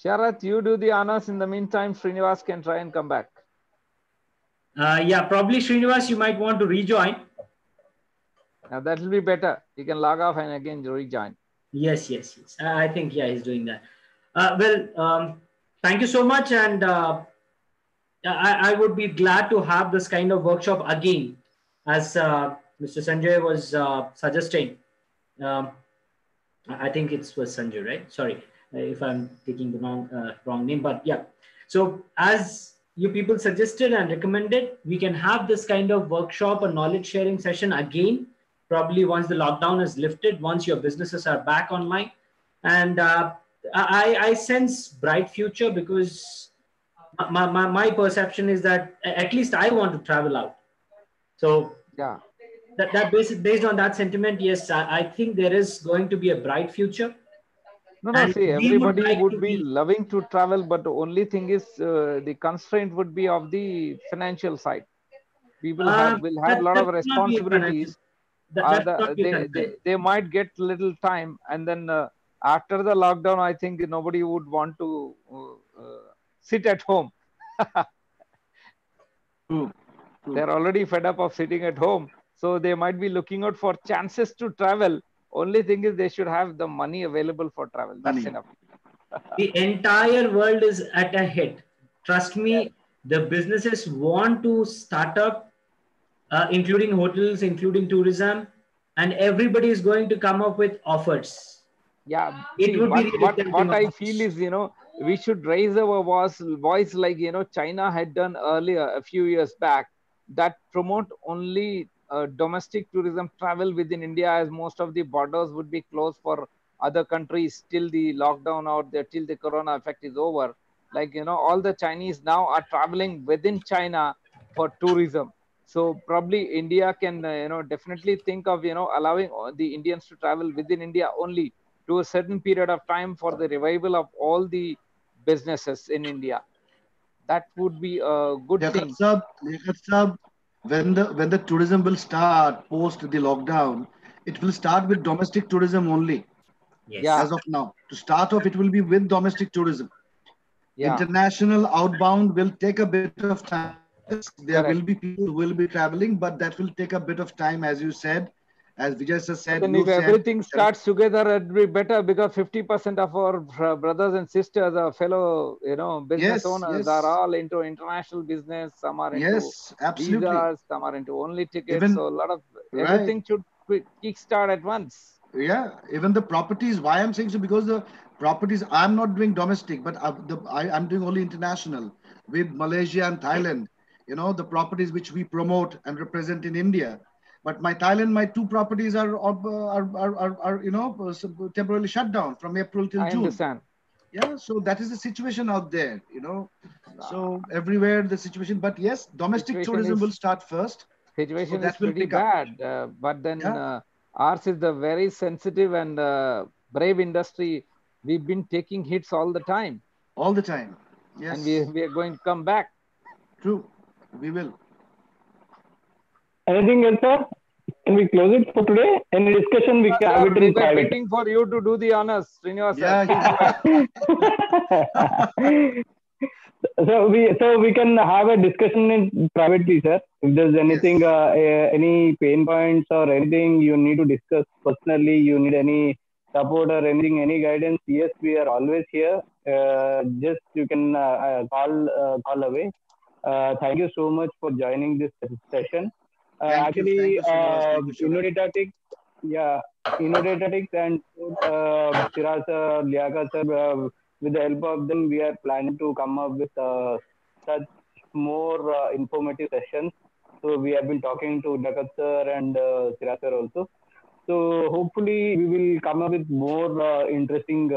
Sharath, you do the honors. In the meantime, Srinivas can try and come back. Yeah, probably Srinivas, you might want to rejoin. Now that will be better. You can log off and again rejoin. Yes. I think, yeah, he's doing that. Thank you so much. And I would be glad to have this kind of workshop again, as Mr. Sanjay was suggesting. I think it was Sanjay, right? Sorry if I'm taking the wrong name, but yeah. So as you people suggested and recommended, we can have this kind of workshop or knowledge sharing session again, probably once the lockdown is lifted, once your businesses are back online. And I sense bright future, because my perception is that at least I want to travel out. So yeah, that based on that sentiment, yes, I think there is going to be a bright future. No, see, everybody would be loving to travel, but the only thing is the constraint would be of the financial side. People will have a lot of responsibilities. They might get little time, and then after the lockdown, I think nobody would want to sit at home. They're already fed up of sitting at home, so they might be looking out for chances to travel. Only thing is they should have the money available for travel. That's enough. The entire world is at a hit. Trust me, the businesses want to start up, including hotels, including tourism, and everybody is going to come up with offers. Yeah, see, what I feel is, we should raise our voice like, China had done earlier, a few years back, that promote only domestic tourism travel within India, as most of the borders would be closed for other countries till the lockdown or till the corona effect is over. Like, all the Chinese now are traveling within China for tourism. So probably India can, definitely think of, allowing the Indians to travel within India only to a certain period of time for the revival of all the businesses in India. That would be a good thing. When the tourism will start post the lockdown, it will start with domestic tourism only. Yes. Yeah. As of now, to start off, it will be with domestic tourism. Yeah. International outbound will take a bit of time. Yes, there will be people who will be traveling, but that will take a bit of time, as you said. As Vijay sir said, then if everything starts together, it'd be better, because 50% of our brothers and sisters, our fellow, business owners are all into international business. Some are into visas, some are into only tickets. So a lot of everything should kickstart at once. Yeah, even the properties. Why I'm saying so, because the properties, I'm not doing domestic, but I'm doing only international with Malaysia and Thailand. The properties which we promote and represent in India. But my two properties are temporarily shut down from April till June. I understand. Yeah, so that is the situation out there. So everywhere the situation. But yes, domestic tourism will start first. Situation is pretty bad, but then ours is the very sensitive and brave industry. We've been taking hits all the time. All the time, yes. And we are going to come back. True, we will. Anything else, sir? Can we close it for today? Any discussion we can have it in private? Waiting for you to do the honors, Srinivas. So we can have a discussion in privately, sir. If there's anything, any pain points or anything you need to discuss personally, you need any support or anything, any guidance, yes, we are always here. Just you can call away. Thank you so much for joining this session. Actually, InnoDataTech, InnoDataTech and Shiraz sir, Liaqa sir, with the help of them, we are planning to come up with such more informative sessions So we have been talking to Jagat sir and Siraj sir also. So hopefully we will come up with more interesting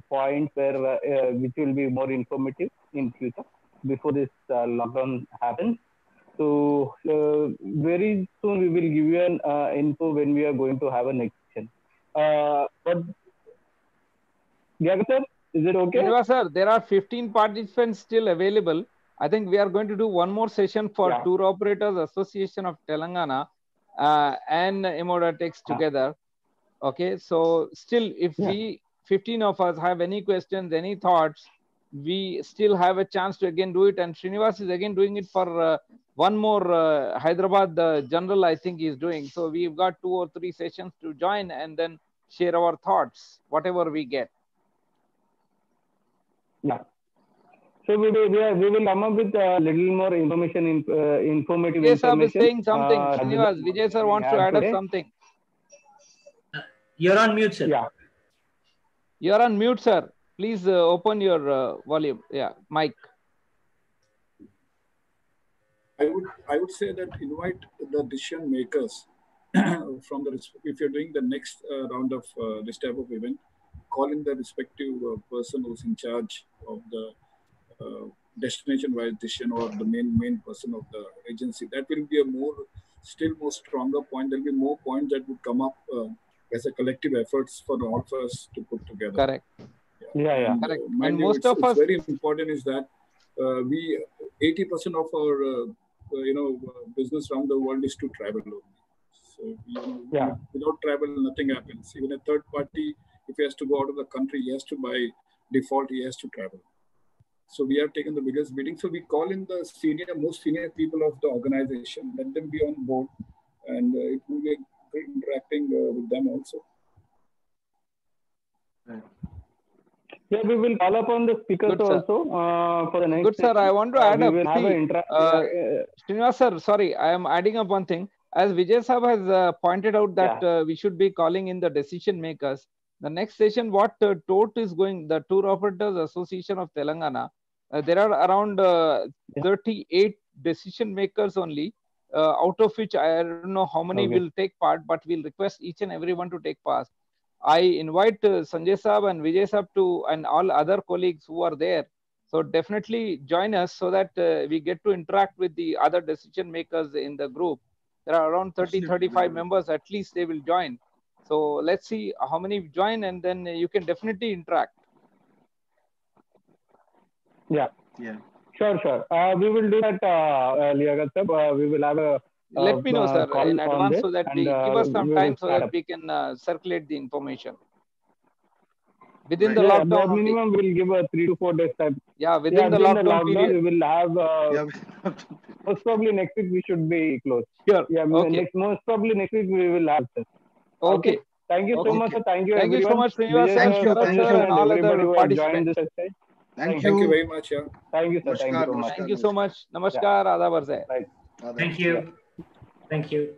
points which will be more informative in future before this lockdown happens. So very soon we will give you an info when we are going to have a next session. But Jagat sir, is it okay? Srinivas sir, there are 15 participants still available. I think we are going to do one more session for Tour Operators Association of Telangana and Emodatex together. Okay, so still if we 15 of us have any questions, any thoughts, we still have a chance to again do it. And Srinivas is again doing it for one more Hyderabad general, I think he's doing. So we've got 2 or 3 sessions to join and then share our thoughts, whatever we get. Yeah. So we will come up with a little more information, informative Vijay information. Sir is saying something. Srinivas, Vijay sir wants to add up something. You're on mute, sir. Yeah. You're on mute, sir. Please open your volume. Yeah, mic. I would say that invite the decision makers from the, if you're doing the next round of this type of event, call in the respective person who's in charge of the destination-wise decision or the main person of the agency. That will be a still more stronger point. There'll be more points that would come up as a collective efforts for all of us to put together. Correct. Yeah. And, correct. And most of us, very important is that 80% of our business around the world is to travel only. So without travel, nothing happens. Even a third party, if he has to go out of the country, he has to by default he has to travel. So we have taken the biggest bidding. So we call in the most senior people of the organization, let them be on board, and it will be great interacting with them also. Right. Yeah, we will call upon the speakers also for the next. Good sir, I want to add up. Srinivas sir, sorry, I am adding up one thing. As Vijay Sahab has pointed out that we should be calling in the decision makers. The next session, what TOT is going, the Tour Operators Association of Telangana, there are around 38 decision makers only, out of which I don't know how many will take part, but we'll request each and everyone to take part. I invite Sanjay Saab and Vijay Saab and all other colleagues who are there. So definitely join us so that we get to interact with the other decision makers in the group. There are around 35 members, at least they will join. So let's see how many join, and then you can definitely interact. Yeah. Sure. We will do that, Liagat. We will have a let me know, sir, in advance so that we give us some time so that we can circulate the information. Within the lockdown, minimum we'll give a 3 to 4 days time. Yeah, within the lockdown period, we will have. Most probably next week we should be closed. Sure. Yeah. Most probably next week we will have this. Okay. Thank you so much, sir. Thank you, everyone. You so much, Srinivas. Thank you, sir, and all other participants. Thank you very much. Yeah. Thank you, sir. Thank you so much. Thank you so much. Namaskar. Adab. Thank you. Thank you.